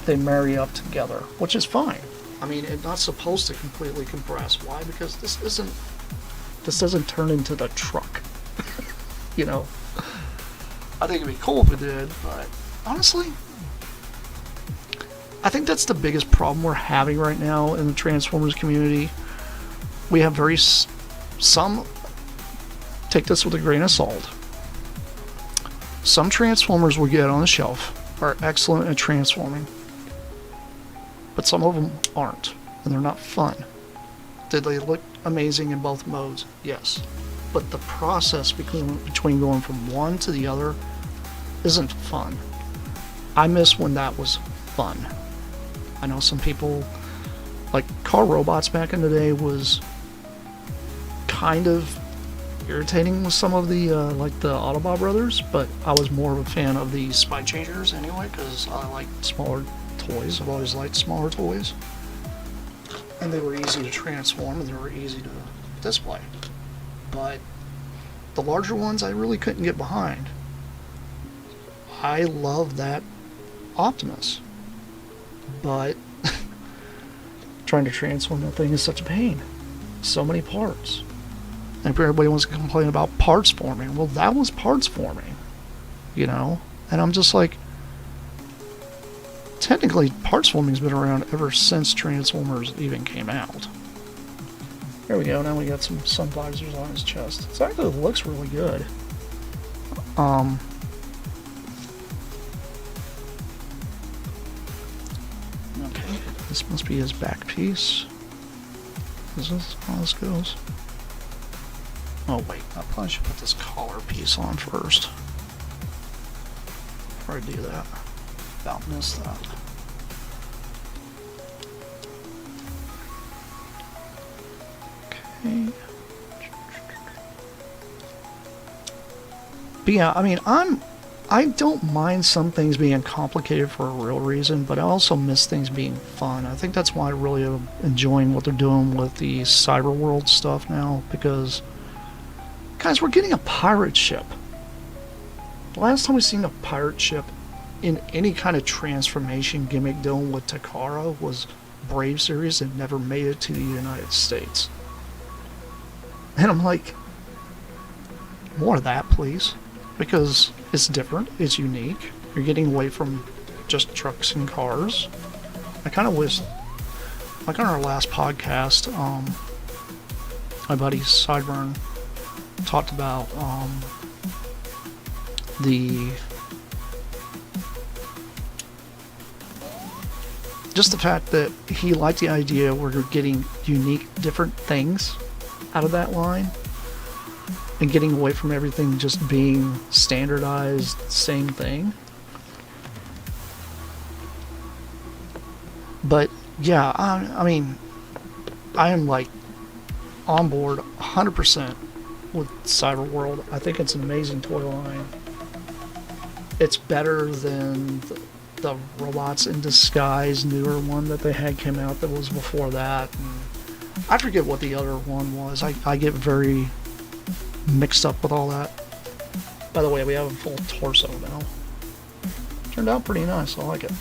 they marry up together, which is fine. I mean, it's not supposed to completely compress. Why? Because this doesn't turn into the truck, you know? I think it'd be cool if it did, but honestly, I think that's the biggest problem we're having right now in the Transformers community. We have some, take this with a grain of salt, some Transformers we get on the shelf are excellent at transforming, but some of them aren't, and they're not fun. Did they look amazing in both modes? Yes. But the process between going from one to the other isn't fun. I miss when that was fun. I know some people, like Car Robots back in the day was kind of irritating with some of the, like the Autobot brothers, but I was more of a fan of the Spy Changers anyway, because I like smaller toys. I've always liked smaller toys. And they were easy to transform and they were easy to display. But the larger ones I really couldn't get behind. I love that Optimus, but trying to transform that thing is such a pain. So many parts. And everybody wants to complain about parts forming. Well, that was parts forming, you know? And I'm just like, technically parts forming's been around ever since Transformers even came out. There we go, now we got some sun visors on his chest. It actually looks really good. Okay, this must be his back piece. Is this how this goes? Oh wait, I probably should put this collar piece on first. Before I do that. About missed that. Okay. But yeah, I mean, I don't mind some things being complicated for a real reason, but I also miss things being fun. I think that's why I really am enjoying what they're doing with the Cyber World stuff now, because, guys, we're getting a pirate ship. The last time we've seen a pirate ship in any kind of transformation gimmick dealing with Takara was Brave series that never made it to the United States. And I'm like, more of that, please. Because it's different, it's unique. You're getting away from just trucks and cars. I kind of wish, like on our last podcast, my buddy Sideburn talked about just the fact that he liked the idea where you're getting unique, different things out of that line. And getting away from everything just being standardized, same thing. But yeah, I mean, I am like on board 100% with Cyber World. I think it's an amazing toy line. It's better than the Robots in Disguise newer one that they had came out that was before that. And I forget what the other one was. I get very mixed up with all that. By the way, we have a full torso now. Turned out pretty nice. I like it.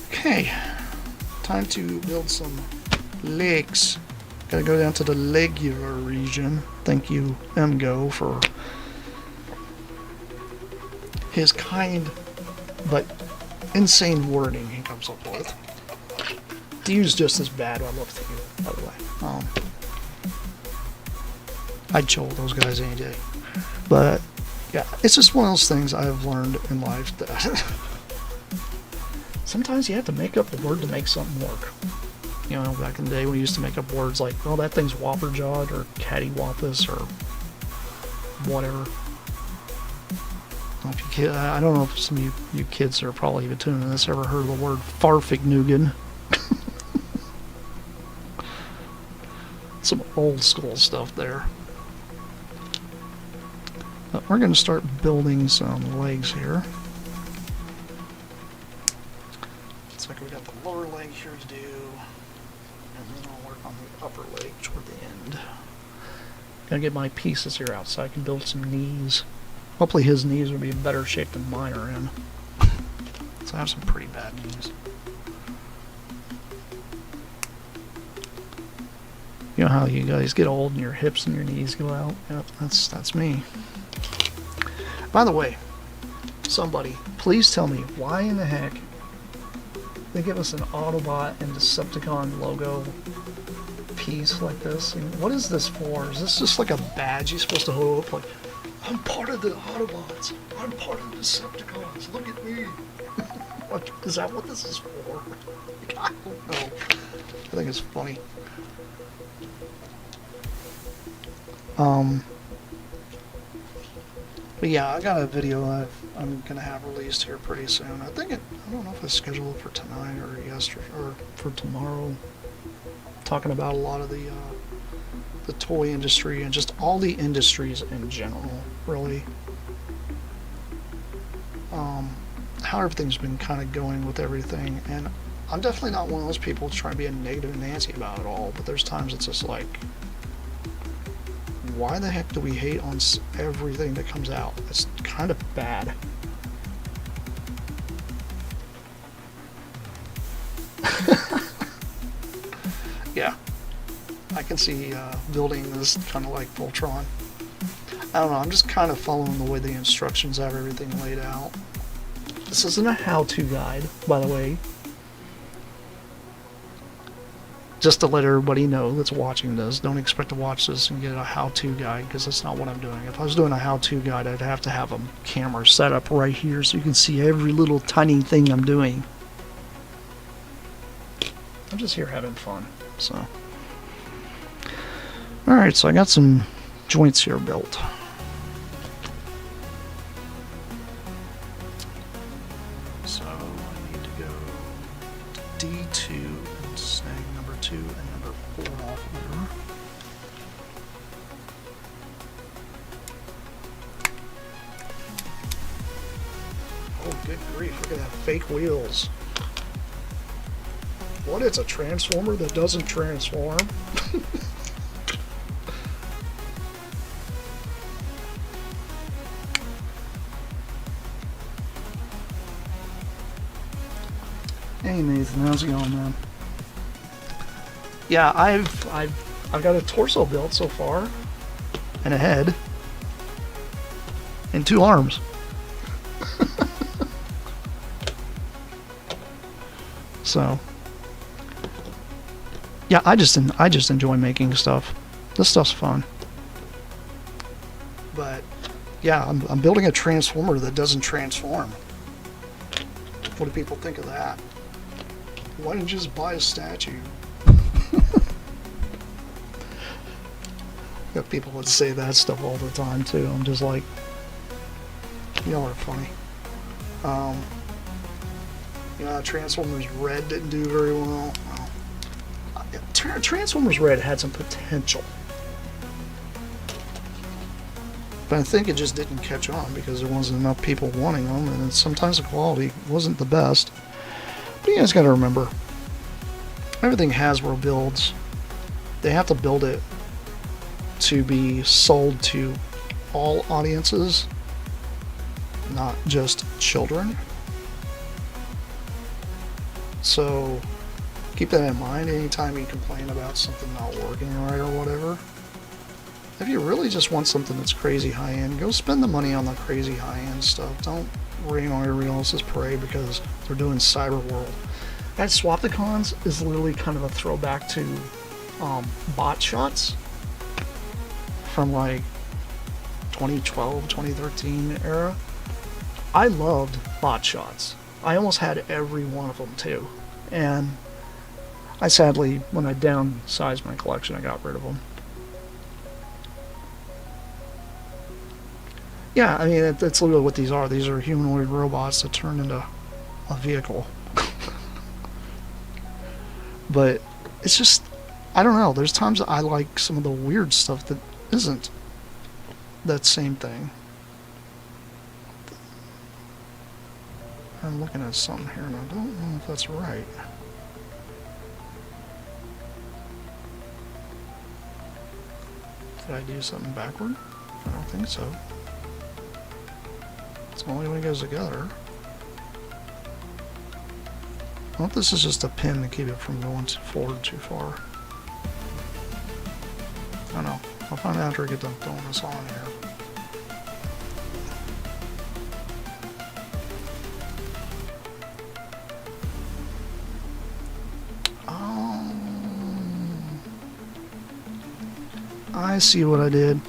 Okay, time to build some legs. Gotta go down to the legular region. Thank you, MGO, for his kind but insane wording he comes up with. Dude's just as bad. I love Theo, by the way. I'd chill with those guys any day. But yeah, it's just one of those things I've learned in life that sometimes you have to make up a word to make something work. You know, back in the day we used to make up words like, oh, that thing's whopper-jawed or cattywampus or whatever. I don't know if some of you kids are probably even tuning in this ever heard of the word farfignugan. Some old school stuff there. But we're going to start building some legs here. Looks like we got the lower leg here to do, and then I'll work on the upper leg toward the end. Gonna get my pieces here out so I can build some knees. Hopefully his knees will be in better shape than mine are in. So I have some pretty bad knees. You know how you guys get old and your hips and your knees go out? Yep, that's me. By the way, somebody, please tell me why in the heck they give us an Autobot and Decepticon logo piece like this. I mean, what is this for? Is this just like a badge you're supposed to hold up? Like, I'm part of the Autobots. I'm part of the Decepticons. Look at me. What, is that what this is for? I don't know. I think it's funny. But yeah, I got a video I'm gonna have released here pretty soon. I don't know if it's scheduled for tonight or yesterday or for tomorrow. Talking about a lot of the toy industry and just all the industries in general, really. How everything's been kind of going with everything, and I'm definitely not one of those people trying to be a negative Nancy about it all. But there's times it's just like, why the heck do we hate on everything that comes out? It's kind of bad. Yeah, I can see building this kind of like Voltron. I don't know, I'm just kind of following the way the instructions have everything laid out. This isn't a how-to guide, by the way. Just to let everybody know that's watching this, don't expect to watch this and get a how-to guide, because that's not what I'm doing. If I was doing a how-to guide, I'd have to have a camera set up right here so you can see every little tiny thing I'm doing. I'm just here having fun, so. Alright, so I got some joints here built. So I need to go to D2 and snag number 2 and number 4 off of there. Oh, good grief, look at that fake wheels. What, it's a transformer that doesn't transform? Hey Nathan, how's it going, man? Yeah, I've got a torso built so far, and a head, and 2 arms. So, yeah, I just enjoy making stuff. This stuff's fun. But yeah, I'm building a transformer that doesn't transform. What do people think of that? Why didn't you just buy a statue? Got people that say that stuff all the time too. I'm just like, y'all are funny. Transformers Red didn't do very well. Transformers Red had some potential, but I think it just didn't catch on because there wasn't enough people wanting them, and sometimes the quality wasn't the best. But you guys got to remember, everything Hasbro builds, they have to build it to be sold to all audiences, not just children. So keep that in mind anytime you complain about something not working right or whatever. if you really just want something that's crazy high-end, go spend the money on the crazy high-end stuff. Don't rain on everyone else's parade because they're doing Cyber World. That Swapticons is literally kind of a throwback to bot shots from like 2012, 2013 era. I loved bot shots. I almost had every one of them too. And I sadly, when I downsized my collection, I got rid of them. Yeah, I mean, it's literally what these are. These are humanoid robots that turn into a vehicle. But it's just, I don't know. There's times that I like some of the weird stuff that isn't that same thing. I'm looking at something here and I don't know if that's right. Did I do something backward? I don't think so. It's only when it goes together. I hope this is just a pin to keep it from going forward too far. I don't know. I'll find out after I get done throwing this on here. I see what I did.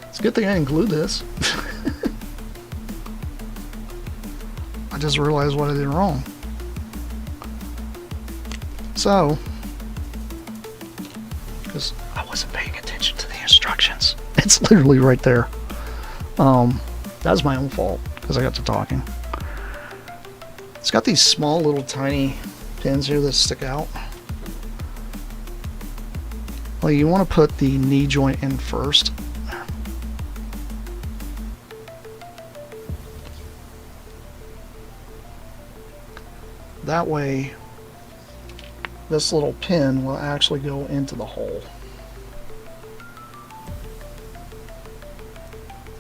It's a good thing I didn't glue this. I just realized what I did wrong. So, because I wasn't paying attention to the instructions. It's literally right there. That was my own fault because I got to talking. It's got these small little tiny pins here that stick out. Well, you want to put the knee joint in first. That way, this little pin will actually go into the hole.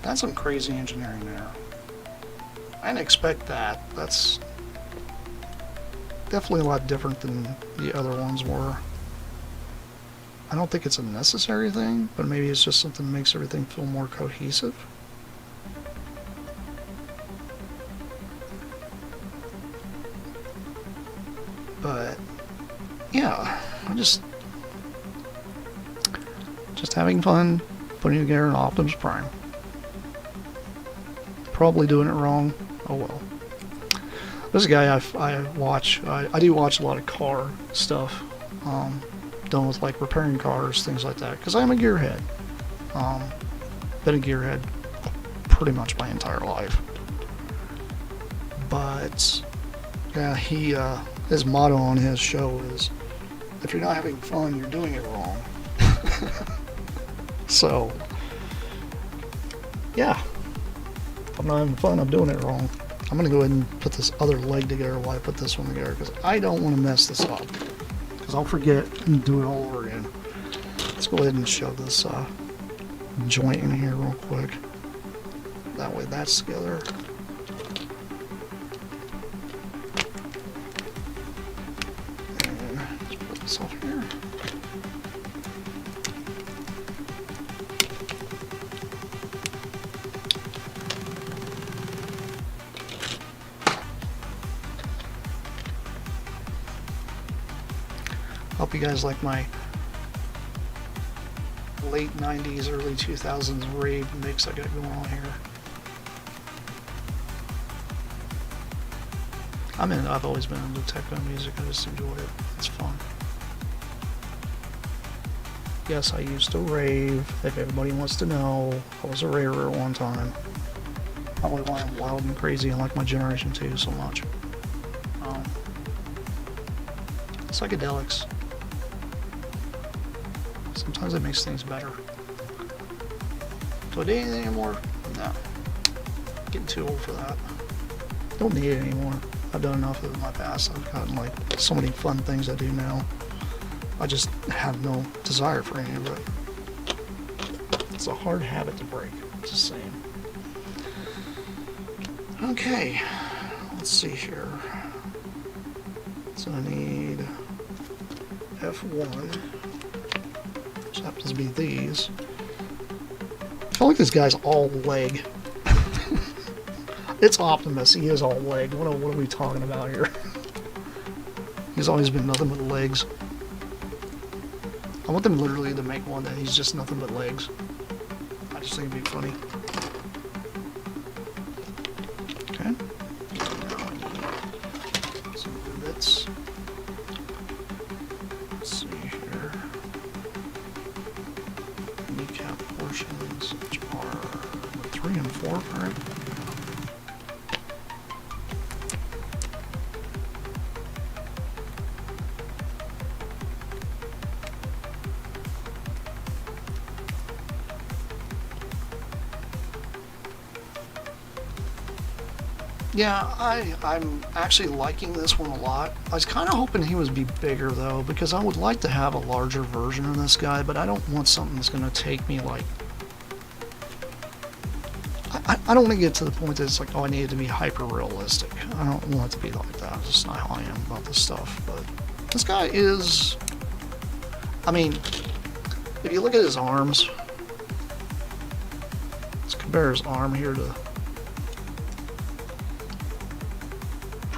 That's some crazy engineering there. I didn't expect that. That's definitely a lot different than the other ones were. I don't think it's a necessary thing, but maybe it's just something that makes everything feel more cohesive. But yeah, I'm just having fun putting together an Optimus Prime. Probably doing it wrong. Oh well. There's a guy I watch. I do watch a lot of car stuff. Done with like repairing cars, things like that, because I'm a gearhead. Been a gearhead pretty much my entire life. But yeah, his motto on his show is, if you're not having fun, you're doing it wrong. So yeah, if I'm not having fun, I'm doing it wrong. I'm gonna go ahead and put this other leg together while I put this one together, because I don't want to mess this up. I'll forget and do it all over again. Let's go ahead and shove this joint in here real quick. That way that's together. And let's put this off here. Hope you guys like my late 90s, early 2000s rave mix I got going on here. I've always been into techno music. I just enjoy it. It's fun. Yes, I used to rave. If everybody wants to know, I was a raver at one time. Probably why I'm wild and crazy and like my generation too so much. Psychedelics. Sometimes it makes things better. Do I do anything anymore? No. Getting too old for that. Don't need it anymore. I've done enough of it in my past. I've gotten like so many fun things I do now. I just have no desire for any of it. It's a hard habit to break. Just saying. Okay. Let's see here. So I need F1. which happens to be these. I feel like this guy's all leg. It's Optimus, he is all leg. What are we talking about here? He's always been nothing but legs. I want them literally to make one that he's just nothing but legs. I just think it'd be funny. Okay. Now I need some bits. Let's see here. Kneecap portions, which are 3 and 4, right? Yeah, I'm actually liking this one a lot. I was kind of hoping he would be bigger, though, because I would like to have a larger version of this guy, but I don't want something that's going to take me, like... I don't want to get to the point that it's like, oh, I need it to be hyper-realistic. I don't want it to be like that. It's just not how I am about this stuff, but... This guy is... I mean, if you look at his arms... Let's compare his arm here to...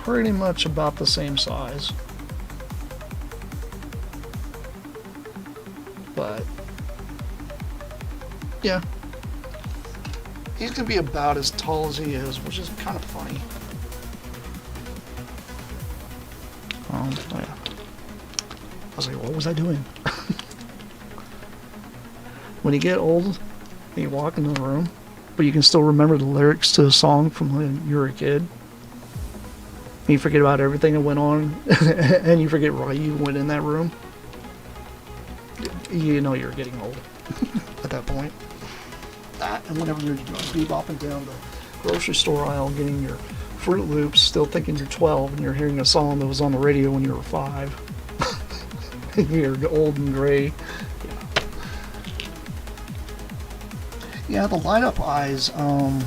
Pretty much about the same size. But yeah, he's gonna be about as tall as he is, which is kind of funny. Yeah. I was like, what was I doing? When you get old and you walk into the room, but you can still remember the lyrics to a song from when you were a kid. You forget about everything that went on, and you forget why you went in that room. You know you're getting old at that point. That, and whenever you're bebopping down the grocery store aisle getting your Fruit Loops, still thinking you're 12, and you're hearing a song that was on the radio when you were 5. And you're old and gray. Yeah, the light up eyes, I'm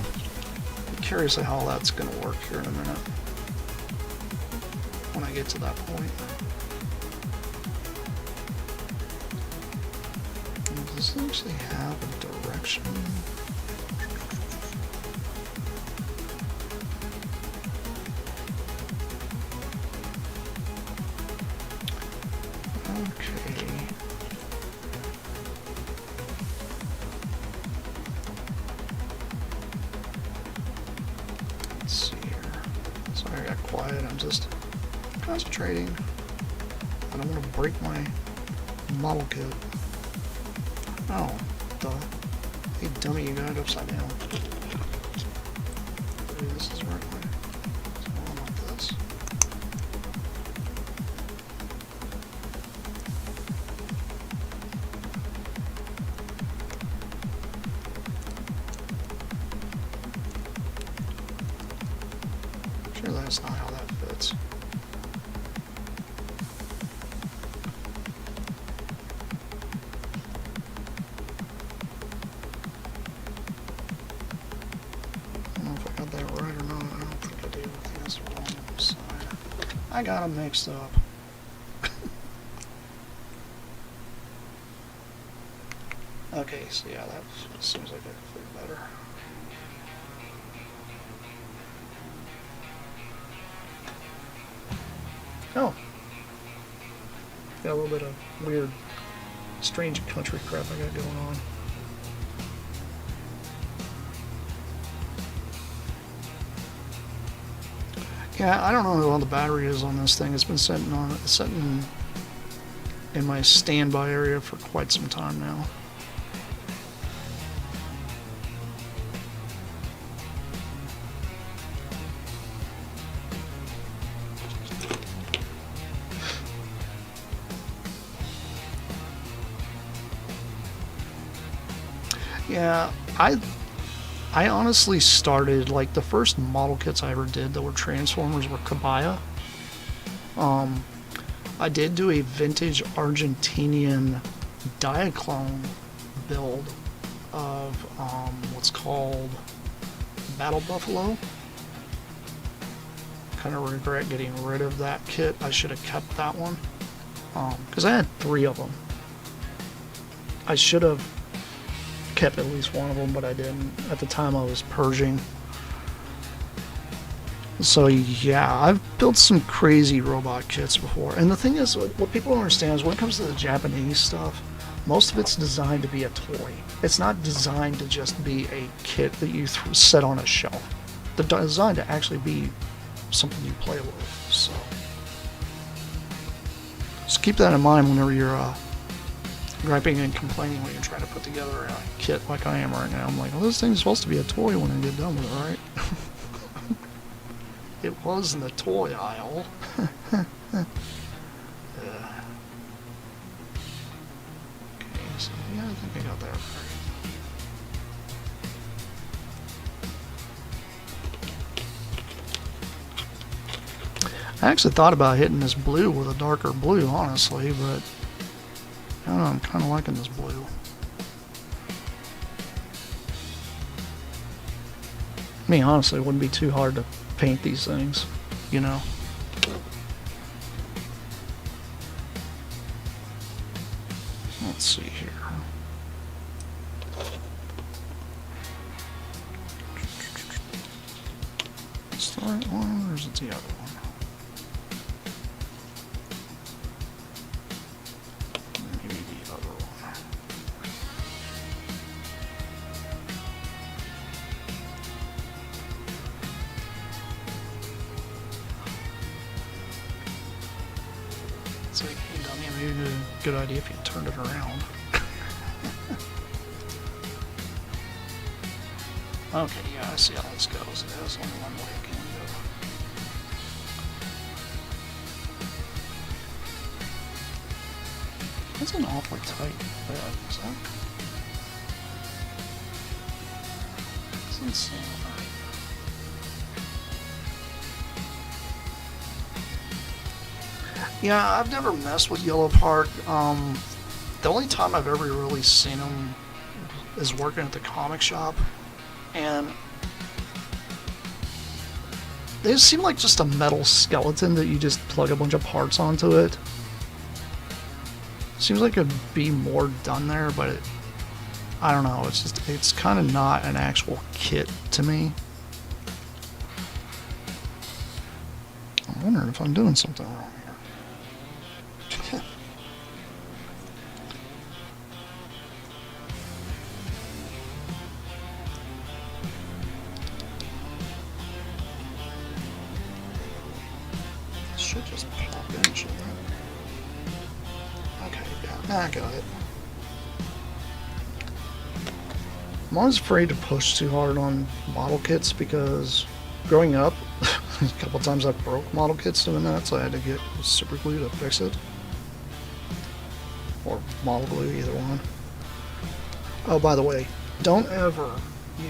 curious of how that's going to work here in a minute. When I get to that point. Does this actually have a direction? Okay. Let's see here. Sorry I got quiet, I'm just concentrating. I don't want to break my model kit. Oh, duh. Hey dummy, you got it upside down. Maybe this is the right way. So I want this. Sure, that's not how that fits. I got them mixed up. Okay, so yeah, that seems like that fit better. Oh. Got a little bit of weird, strange country crap I got going on. Yeah, I don't know how long the battery is on this thing. It's been sitting in my standby area for quite some time now. Yeah, I honestly started, like, the first model kits I ever did that were Transformers were Kabaya. I did do a vintage Argentinian Diaclone build of what's called Battle Buffalo. Kind of regret getting rid of that kit. I should have kept that one. Because I had 3 of them. I should have kept at least one of them, but I didn't. At the time I was purging. So yeah, I've built some crazy robot kits before. And the thing is, what people don't understand is when it comes to the Japanese stuff, most of it's designed to be a toy. It's not designed to just be a kit that you set on a shelf. They're designed to actually be something you play with. So just keep that in mind whenever you're griping and complaining when you're trying to put together a kit like I am right now. I'm like, well, this thing's supposed to be a toy when I get done with it, right? It was in the toy aisle. Okay, so yeah, I think I got that right. I actually thought about hitting this blue with a darker blue, honestly, but I don't know, I'm kind of liking this blue. I mean, honestly, it wouldn't be too hard to paint these things, you know. Let's see here. Is it the right one or is it the other one? Maybe the other one. It's like, hey dummy, maybe it'd be a good idea if you turned it around. Okay, yeah, I see how this goes. There's only one way it can go. That's an awfully tight bed, is that? It's insane. Yeah, I've never messed with Yellow Park. The only time I've ever really seen them is working at the comic shop, and they seem like just a metal skeleton that you just plug a bunch of parts onto it. Seems like it'd be more done there, but I don't know. It's kind of not an actual kit to me. I'm wondering if I'm doing something wrong here. Should just pop in, shouldn't it? Okay, yeah, I got it. I'm always afraid to push too hard on model kits because growing up, a couple times I broke model kits doing that, so I had to get super glue to fix it. Or model glue, either one. Oh, by the way, don't ever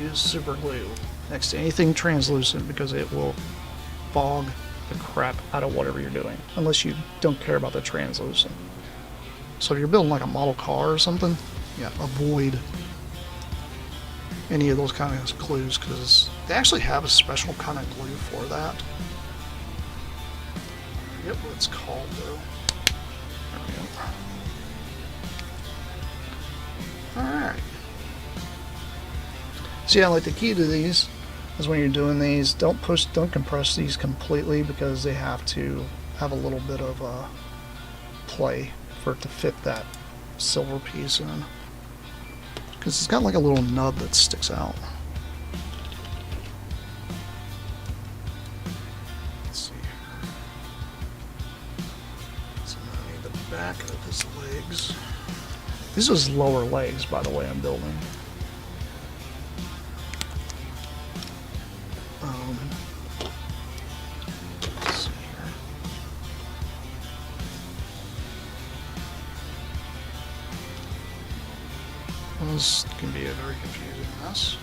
use super glue next to anything translucent because it will fog the crap out of whatever you're doing, unless you don't care about the translucent. So if you're building like a model car or something, yeah, avoid any of those kind of glues because they actually have a special kind of glue for that. I forget what it's called though. There we go. Alright. So yeah, like the key to these is when you're doing these, don't compress these completely because they have to have a little bit of play for it to fit that silver piece in. Because it's got like a little nub that sticks out. Let's see here. So now I need the back of his legs. These are his lower legs, by the way, I'm building. Let's see here. This can be a very confusing mess.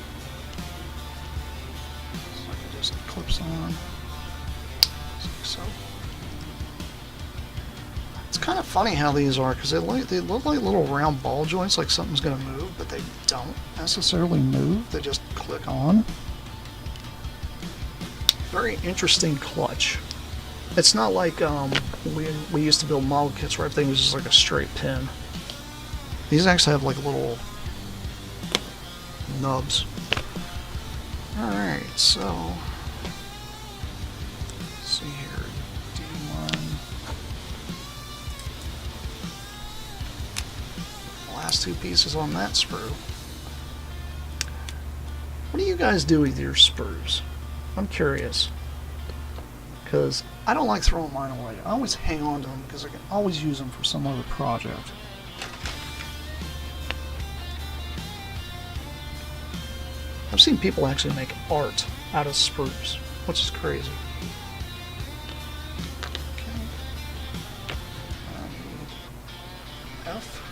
So I can just clips on. Like so. It's kind of funny how these are because they look like little round ball joints, like something's going to move, but they don't necessarily move. They just click on. Very interesting clutch. It's not like we used to build model kits where everything was just like a straight pin. These actually have like little nubs. Alright, so let's see here. D1. Last two pieces on that sprue. What do you guys do with your sprues? I'm curious. Because I don't like throwing mine away. I always hang on to them because I can always use them for some other project. I've seen people actually make art out of sprues, which is crazy. Okay. F.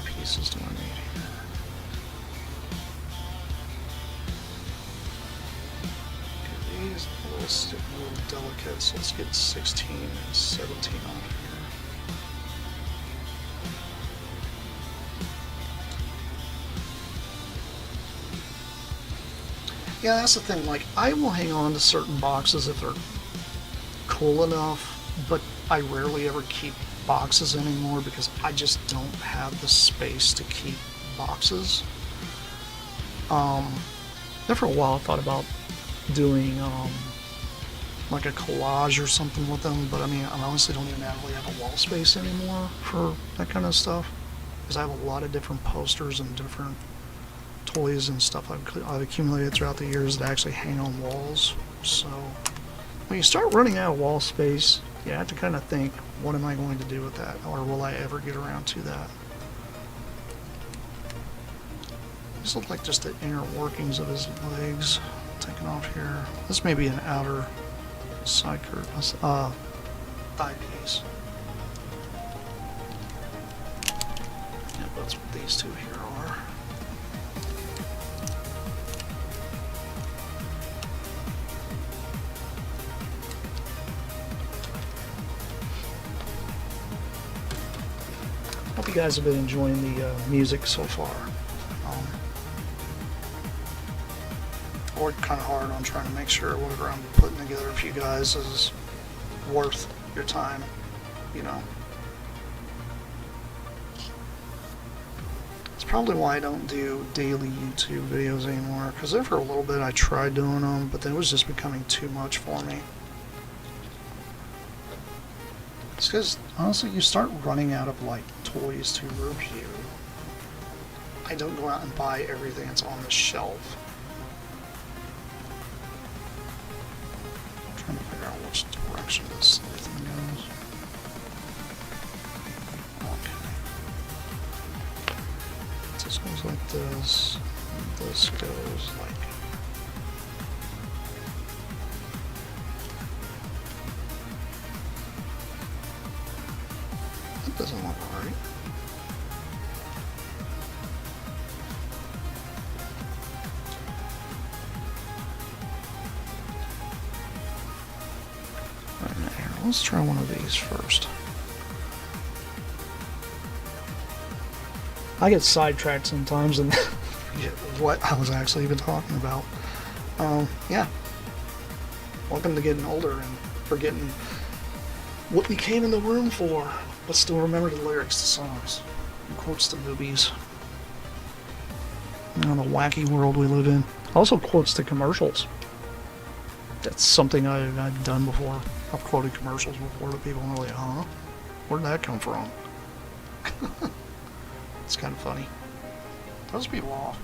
Pieces do I need here? Okay, these are a little delicate, so let's get 16 and 17 on here. Yeah, that's the thing. Like, I will hang on to certain boxes if they're cool enough, but I rarely ever keep boxes anymore because I just don't have the space to keep boxes. There for a while I thought about doing like a collage or something with them, but I mean, I honestly don't even really have a wall space anymore for that kind of stuff because I have a lot of different posters and different toys and stuff I've accumulated throughout the years that actually hang on walls. So when you start running out of wall space, you have to kind of think, what am I going to do with that, or will I ever get around to that? These look like just the inner workings of his legs taken off here. This may be an outer side curve, thigh piece. Yeah, that's what these two here are. Hope you guys have been enjoying the music so far. I worked kind of hard on trying to make sure whatever I'm putting together for you guys is worth your time, you know. It's probably why I don't do daily YouTube videos anymore, because there for a little bit I tried doing them, but then it was just becoming too much for me. It's because, honestly, you start running out of, like, toys to review. I don't go out and buy everything that's on the shelf. I'm trying to figure out which direction this thing goes. Okay. This goes like this, and this goes like... That doesn't look right. Right now, here, let's try one of these first. I get sidetracked sometimes and forget what I was actually even talking about. Yeah. Welcome to getting older and forgetting what we came in the room for, but still remember the lyrics to songs and quotes to movies. You know, the wacky world we live in. Also quotes to commercials. That's something I've done before. I've quoted commercials before to people and they're like, huh? Where'd that come from? It's kind of funny. Throws people off.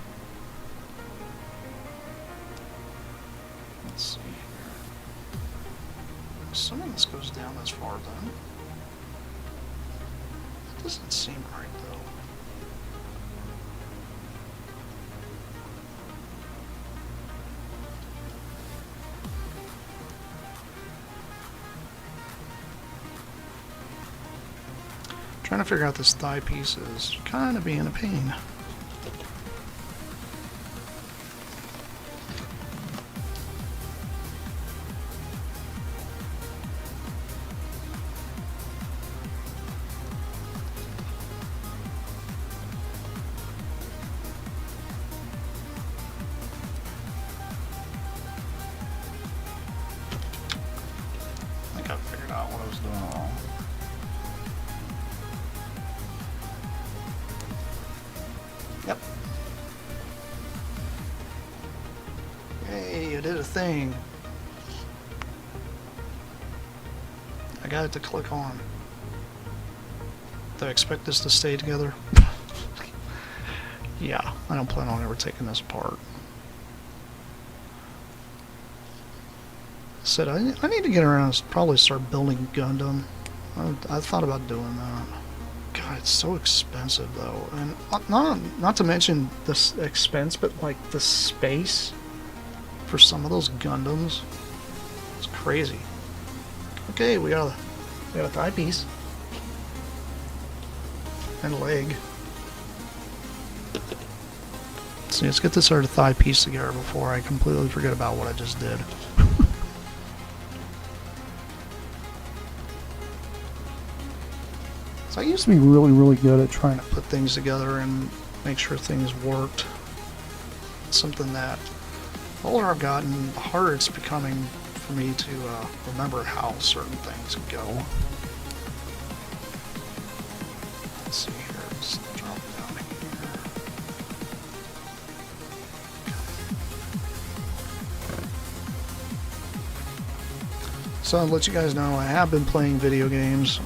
Let's see here. Assuming this goes down as far then. That doesn't seem right though. Trying to figure out this thigh piece is kind of being a pain. I think I figured out what I was doing wrong. did a thing. I got it to click on. Do I expect this to stay together? Yeah, I don't plan on ever taking this apart. Said I need to get around and probably start building Gundam. I thought about doing that. God, it's so expensive though, and not to mention this expense, but like the space for some of those Gundams. It's crazy. Okay, we got a thigh piece and a leg. So let's get this other thigh piece together before I completely forget about what I just did. So I used to be really, really good at trying to put things together and make sure things worked. It's something that the older I've gotten, the harder it's becoming for me to remember how certain things go. Let's see here, let's drop down here. So I'll let you guys know I have been playing video games.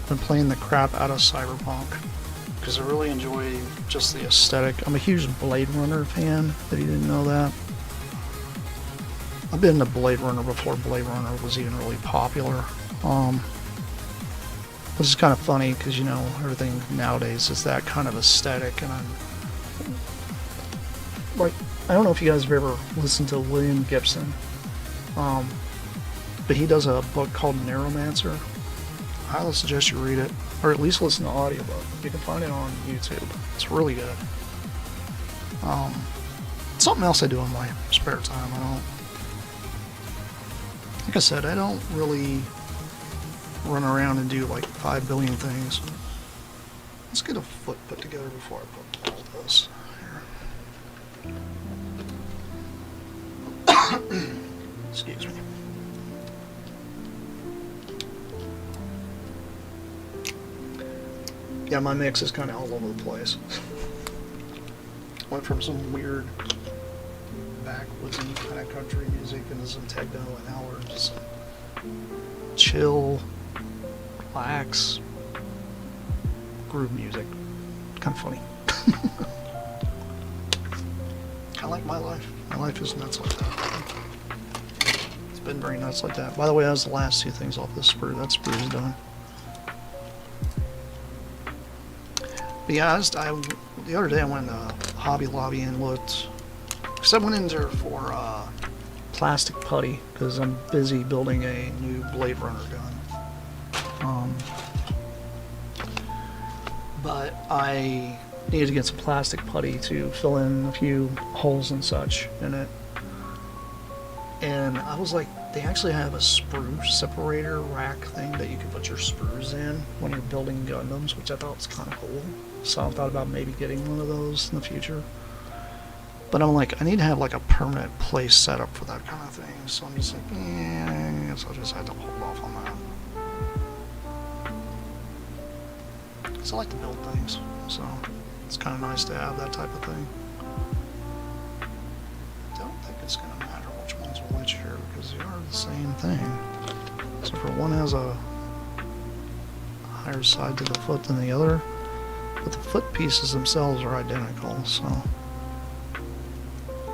Been playing the crap out of Cyberpunk because I really enjoy just the aesthetic. I'm a huge Blade Runner fan, if you didn't know that. I've been to Blade Runner before Blade Runner was even really popular. Which is kind of funny because, you know, everything nowadays is that kind of aesthetic, and I'm like, I don't know if you guys have ever listened to William Gibson, but he does a book called Neuromancer. I highly suggest you read it, or at least listen to the audiobook. You can find it on YouTube. It's really good. Something else I do in my spare time. Like I said, I don't really run around and do like 5 billion things. Let's get a foot put together before I put all this here. Excuse me. Yeah, my mix is kind of all over the place. Went from some weird backwoodsy kind of country music into some techno, and now we're just chill, relax, groove music. Kind of funny. Kind of like my life. My life is nuts like that. It's been very nuts like that. By the way, that was the last 2 things off this sprue. That sprue is done. But yeah, the other day I went to Hobby Lobby and looked, because I went in there for plastic putty, because I'm busy building a new Blade Runner gun. But I needed to get some plastic putty to fill in a few holes and such in it. And I was like, they actually have a sprue separator rack thing that you can put your sprues in when you're building Gundams, which I thought was kind of cool. So I thought about maybe getting one of those in the future. But I'm like, I need to have like a permanent place set up for that kind of thing. So I'm just like, yeah, I guess I'll just have to hold off on that. Because I like to build things, so it's kind of nice to have that type of thing. I don't think it's going to matter which ones are which here, because they are the same thing. Except for one has a higher side to the foot than the other. But the foot pieces themselves are identical, so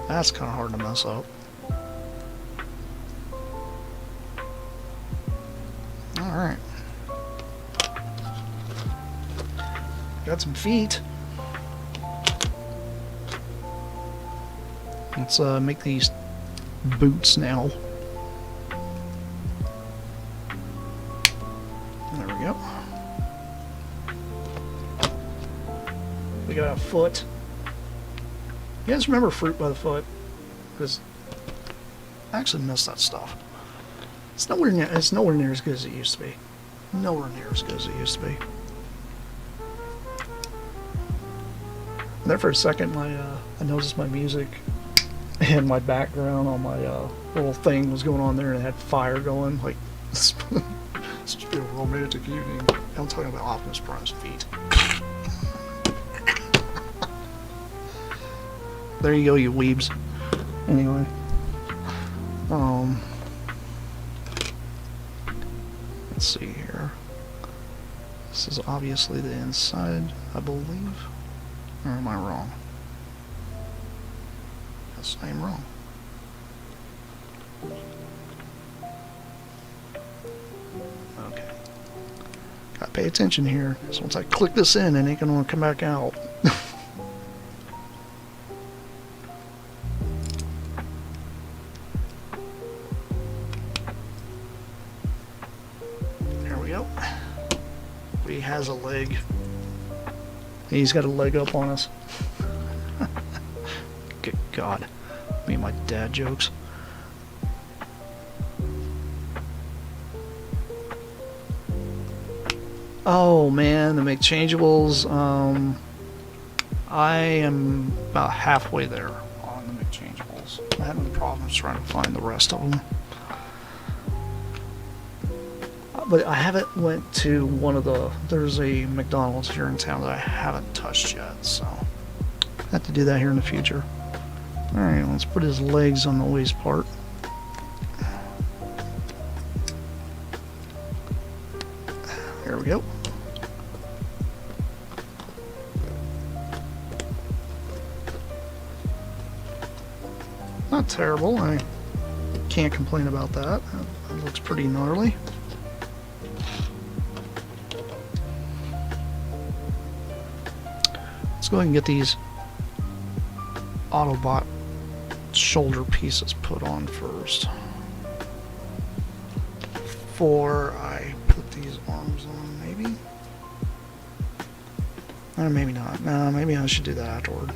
that's kind of hard to mess up. Alright. Got some feet. Let's make these boots now. There we go. We got a foot. You guys remember Fruit by the Foot? Because I actually miss that stuff. It's nowhere near as good as it used to be. Nowhere near as good as it used to be. And there for a second, I noticed my music and my background on my little thing was going on there, and it had fire going. Like, this should be a romantic evening. I'm talking about Optimus Prime's feet. There you go, you weebs. Anyway. Let's see here. This is obviously the inside, I believe. Or am I wrong? Yes, I am wrong. Okay. Gotta pay attention here. So once I click this in, it ain't gonna want to come back out. There we go. He has a leg. He's got a leg up on us. Good God. Me and my dad jokes. Oh man, the McChangeables. I am about halfway there on the McChangeables. I'm having problems trying to find the rest of them. But I haven't went to one of the... There's a McDonald's here in town that I haven't touched yet, so... I have to do that here in the future. Alright, let's put his legs on the waist part. There we go. Not terrible. I can't complain about that. That looks pretty gnarly. Let's go ahead and get these Autobot shoulder pieces put on first. Before I put these arms on, maybe? Or maybe not. No, maybe I should do that afterward.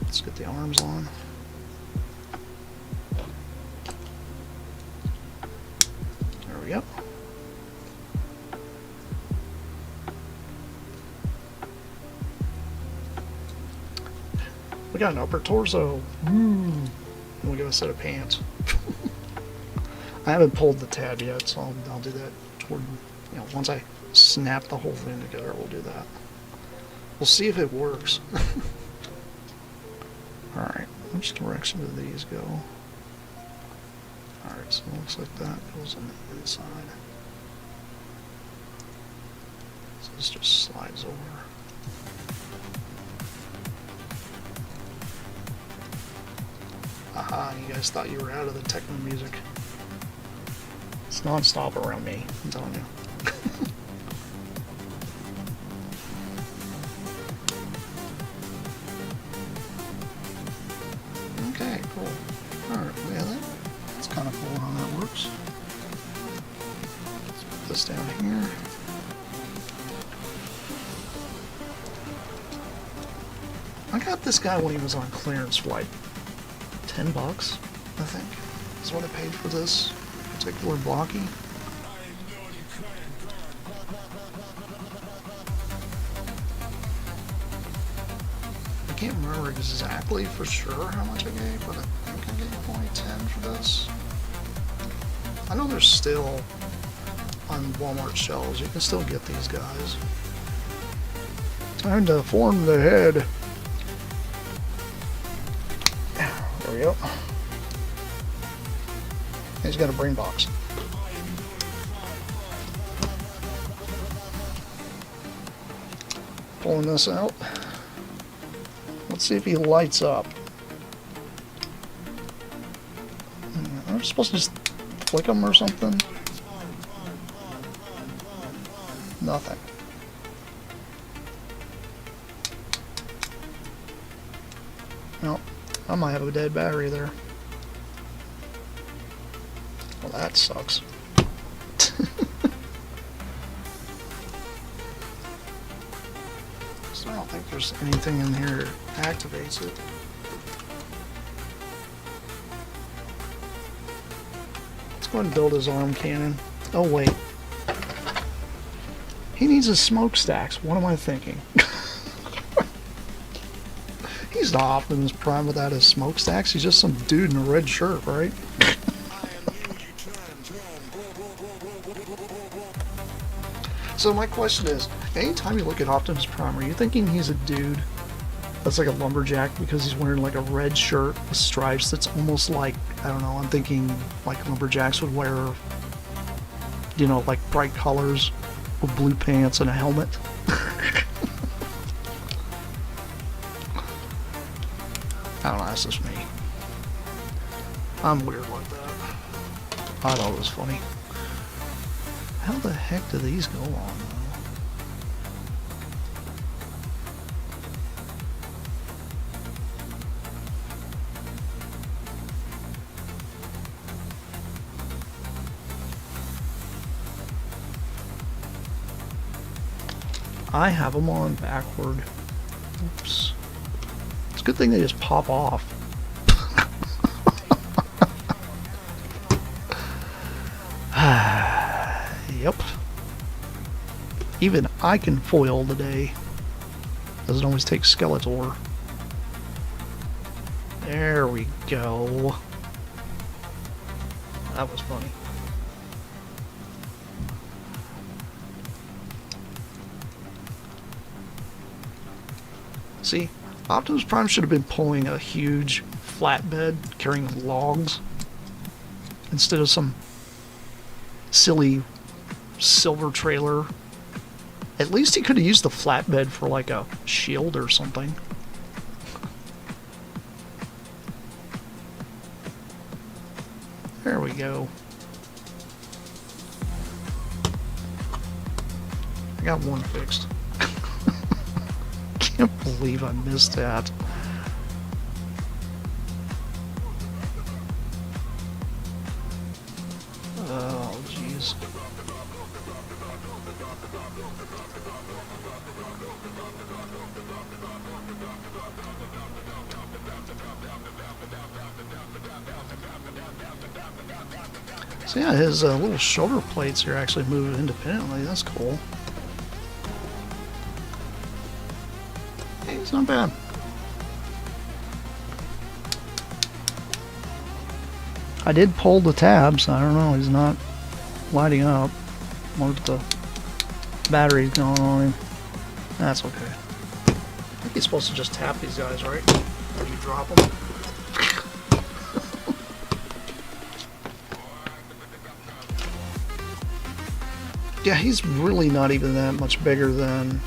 Let's get the arms on. There we go. We got an upper torso. And we got a set of pants. I haven't pulled the tab yet, so I'll do that toward, once I snap the whole thing together, we'll do that. We'll see if it works. Alright, which direction do these go? Alright, so it looks like that goes on the inside. So this just slides over. Aha, you guys thought you were out of the techno music. It's non-stop around me, I'm telling you. Okay, cool. Alright, yeah, that's kind of cool how that works. Let's put this down here. I got this guy when he was on clearance, like $10, I think, is what I paid for this particular blocky. I can't remember exactly for sure how much I gave, but I think I gave only 10 for this. I know they're still on Walmart shelves. You can still get these guys. Time to form the head. There we go. He's got a brain box. Pulling this out. Let's see if he lights up. I'm supposed to just flick him or something? Nothing. Nope. I might have a dead battery there. Well, that sucks. So I don't think there's anything in here that activates it. Let's go ahead and build his arm cannon. Oh, wait. He needs his smokestacks. What am I thinking? He's not Optimus Prime without his smokestacks. He's just some dude in a red shirt, right? So my question is, anytime you look at Optimus Prime, are you thinking he's a dude that's like a lumberjack because he's wearing like a red shirt with stripes that's almost like, I don't know, I'm thinking like lumberjacks would wear, you know, like bright colors with blue pants and a helmet. I don't know, that's just me. I'm weird like that. I thought it was funny. How the heck do these go on, though? I have them on backward. Oops. It's a good thing they just pop off. Yep. Even I can foil today. Doesn't always take Skeletor. There we go. That was funny. See, Optimus Prime should have been pulling a huge flatbed carrying logs instead of some silly silver trailer. At least he could have used the flatbed for like a shield or something. There we go. I got one fixed. Can't believe I missed that. Oh, jeez. So yeah, his little shoulder plates here actually move independently. That's cool. Hey, it's not bad. I did pull the tabs. I don't know. He's not lighting up. Wonder if the battery's going on him. That's okay. I think he's supposed to just tap these guys, right? Or you drop them. Yeah, he's really not even that much bigger than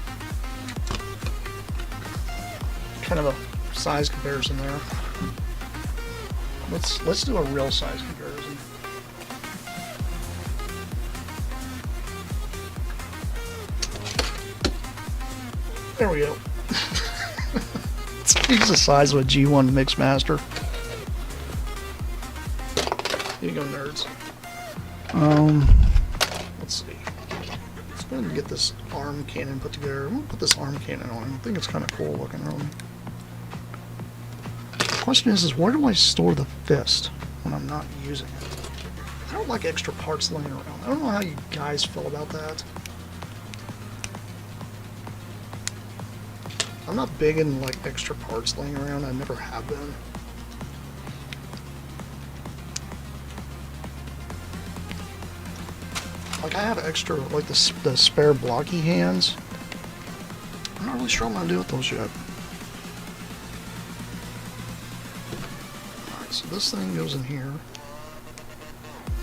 kind of a size comparison there. Let's do a real size comparison. There we go. He's the size of a G1 Mixmaster. Here you go, nerds. Let's see. Let's go ahead and get this arm cannon put together. I'm gonna put this arm cannon on. I think it's kind of cool looking, really. The question is where do I store the fist when I'm not using it? I don't like extra parts laying around. I don't know how you guys feel about that. I'm not big in like extra parts laying around. I never have been. Like I have extra, like the spare blocky hands. I'm not really sure what I'm gonna do with those yet. Alright, so this thing goes in here.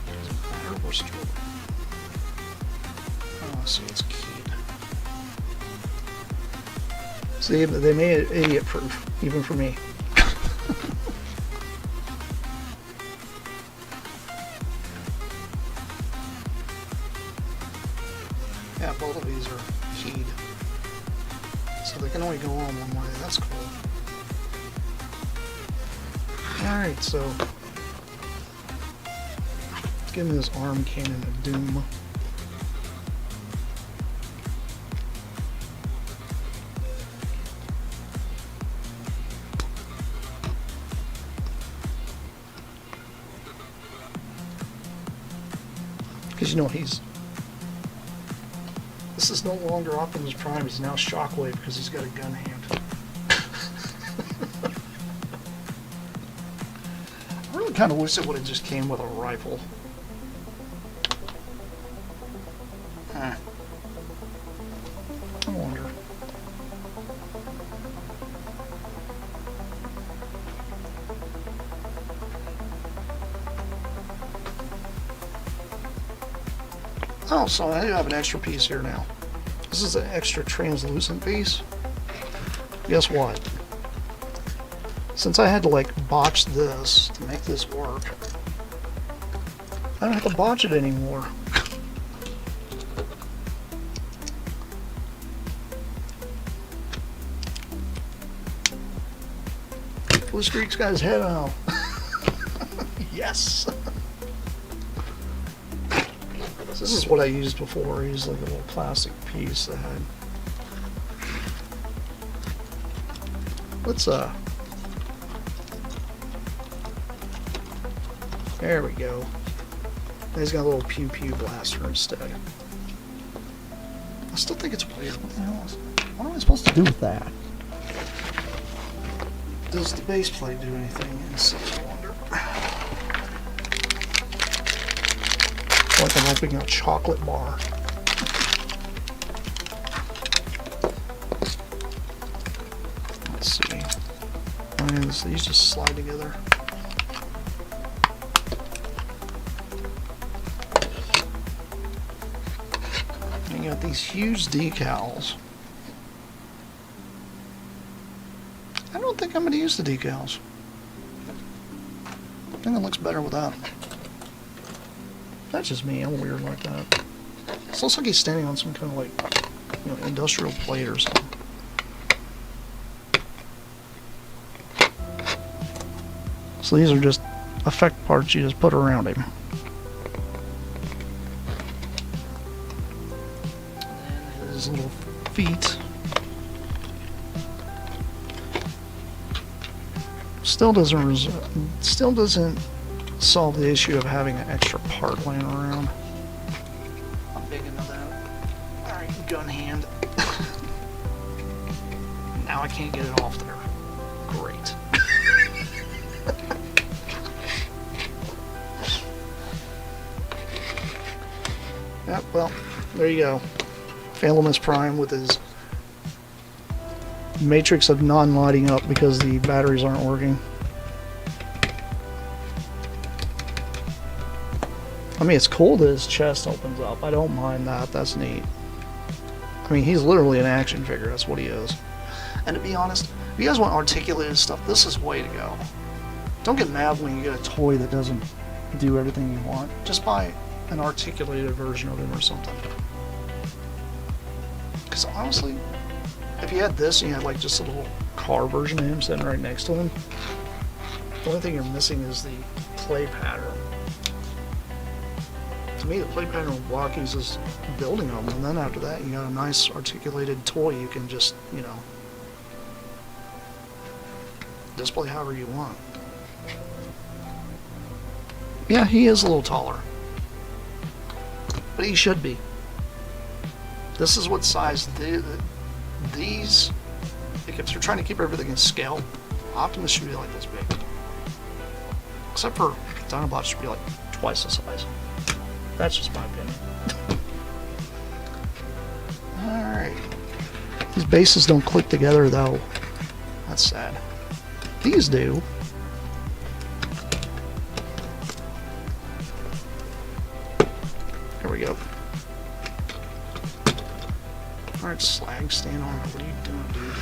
Doesn't matter, we're still. Oh, see, it's keyed. See, they made it idiot proof, even for me. Yeah, both of these are keyed. So they can only go on one way. That's cool. Alright, so let's give me this arm cannon of doom. Because you know this is no longer Optimus Prime, he's now Shockwave because he's got a gun hand. I really kind of wish it would have just came with a rifle. I wonder. Oh, so I do have an extra piece here now. This is an extra translucent piece. Guess what? Since I had to like botch this to make this work, I don't have to botch it anymore. Blue Streak's got his head out. Yes. So this is what I used before. I used like a little plastic piece that had. Let's there we go. He's got a little pew pew blaster instead. I still think it's weird. What the hell is? What am I supposed to do with that? Does the base plate do anything? It's I wonder. Like I'm opening a chocolate bar. Let's see. And these just slide together. And you got these huge decals. I don't think I'm going to use the decals. I think it looks better without them. That's just me. I'm weird like that. It looks like he's standing on some kind of like, you know, industrial plate or something. So these are just effect parts you just put around him. And his little feet. Still doesn't solve the issue of having an extra part laying around. I'm big into that. Alright, gun hand. Now I can't get it off there. Great. Yep, well, there you go. Optimus Prime with his matrix of non-lighting up because the batteries aren't working. I mean, it's cool that his chest opens up. I don't mind that. That's neat. I mean, he's literally an action figure. That's what he is. And to be honest, if you guys want articulated stuff, this is the way to go. Don't get mad when you get a toy that doesn't do everything you want. Just buy an articulated version of him or something. Because honestly, if you had this and you had like just a little car version of him sitting right next to him, the only thing you're missing is the play pattern. To me, the play pattern of Walkies is building them, and then after that, you got a nice articulated toy you can just, you know, display however you want. Yeah, he is a little taller, but he should be. This is what size these, if you're trying to keep everything in scale, Optimus should be like this big. Except for Dinobots should be like twice the size. That's just my opinion. Alright. These bases don't click together though. That's sad. These do. There we go. Alright, Slag, stand on it. What are you doing, dude?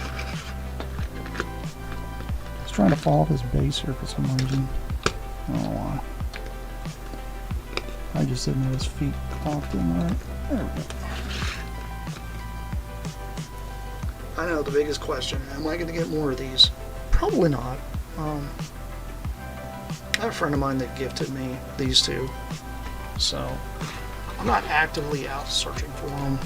I was trying to fall off his base here for some reason. I don't know why. I just didn't have his feet locked in right. There we go. I know the biggest question, am I going to get more of these? Probably not. I have a friend of mine that gifted me these two, so I'm not actively out searching for them.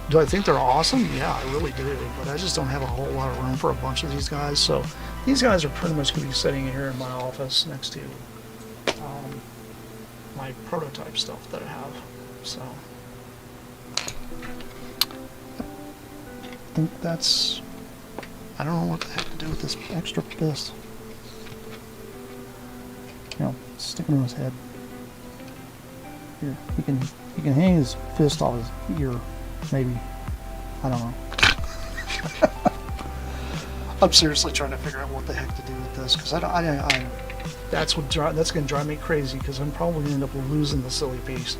Do I think they're awesome? Yeah, I really do, but I just don't have a whole lot of room for a bunch of these guys, so these guys are pretty much going to be sitting here in my office next to my prototype stuff that I have, so I think that's, I don't know what the heck to do with this extra fist. You know, stick it on his head. Here, he can hang his fist off his ear, maybe. I don't know. I'm seriously trying to figure out what the heck to do with this, because that's going to drive me crazy, because I'm probably going to end up losing the silly piece.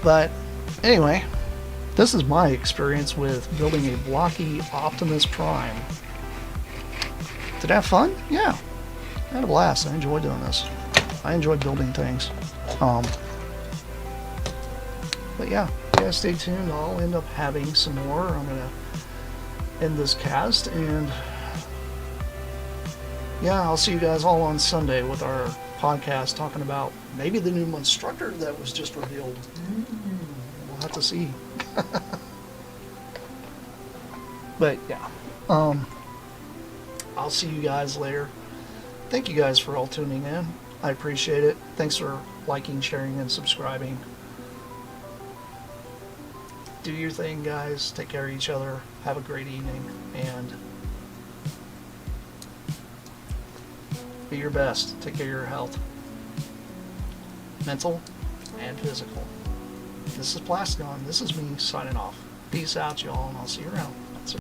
But anyway, this is my experience with building a blocky Optimus Prime. Did I have fun? Yeah. I had a blast. I enjoyed doing this. I enjoyed building things. But yeah, you guys stay tuned. I'll end up having some more. I'm going to end this cast, and yeah, I'll see you guys all on Sunday with our podcast talking about maybe the new Monstructor that was just revealed. We'll have to see. But yeah, I'll see you guys later. Thank you guys for all tuning in. I appreciate it. Thanks for liking, sharing, and subscribing. Do your thing, guys. Take care of each other. Have a great evening, and be your best. Take care of your health, mental and physical. This is Plasticon. This is me signing off. Peace out, y'all, and I'll see you around.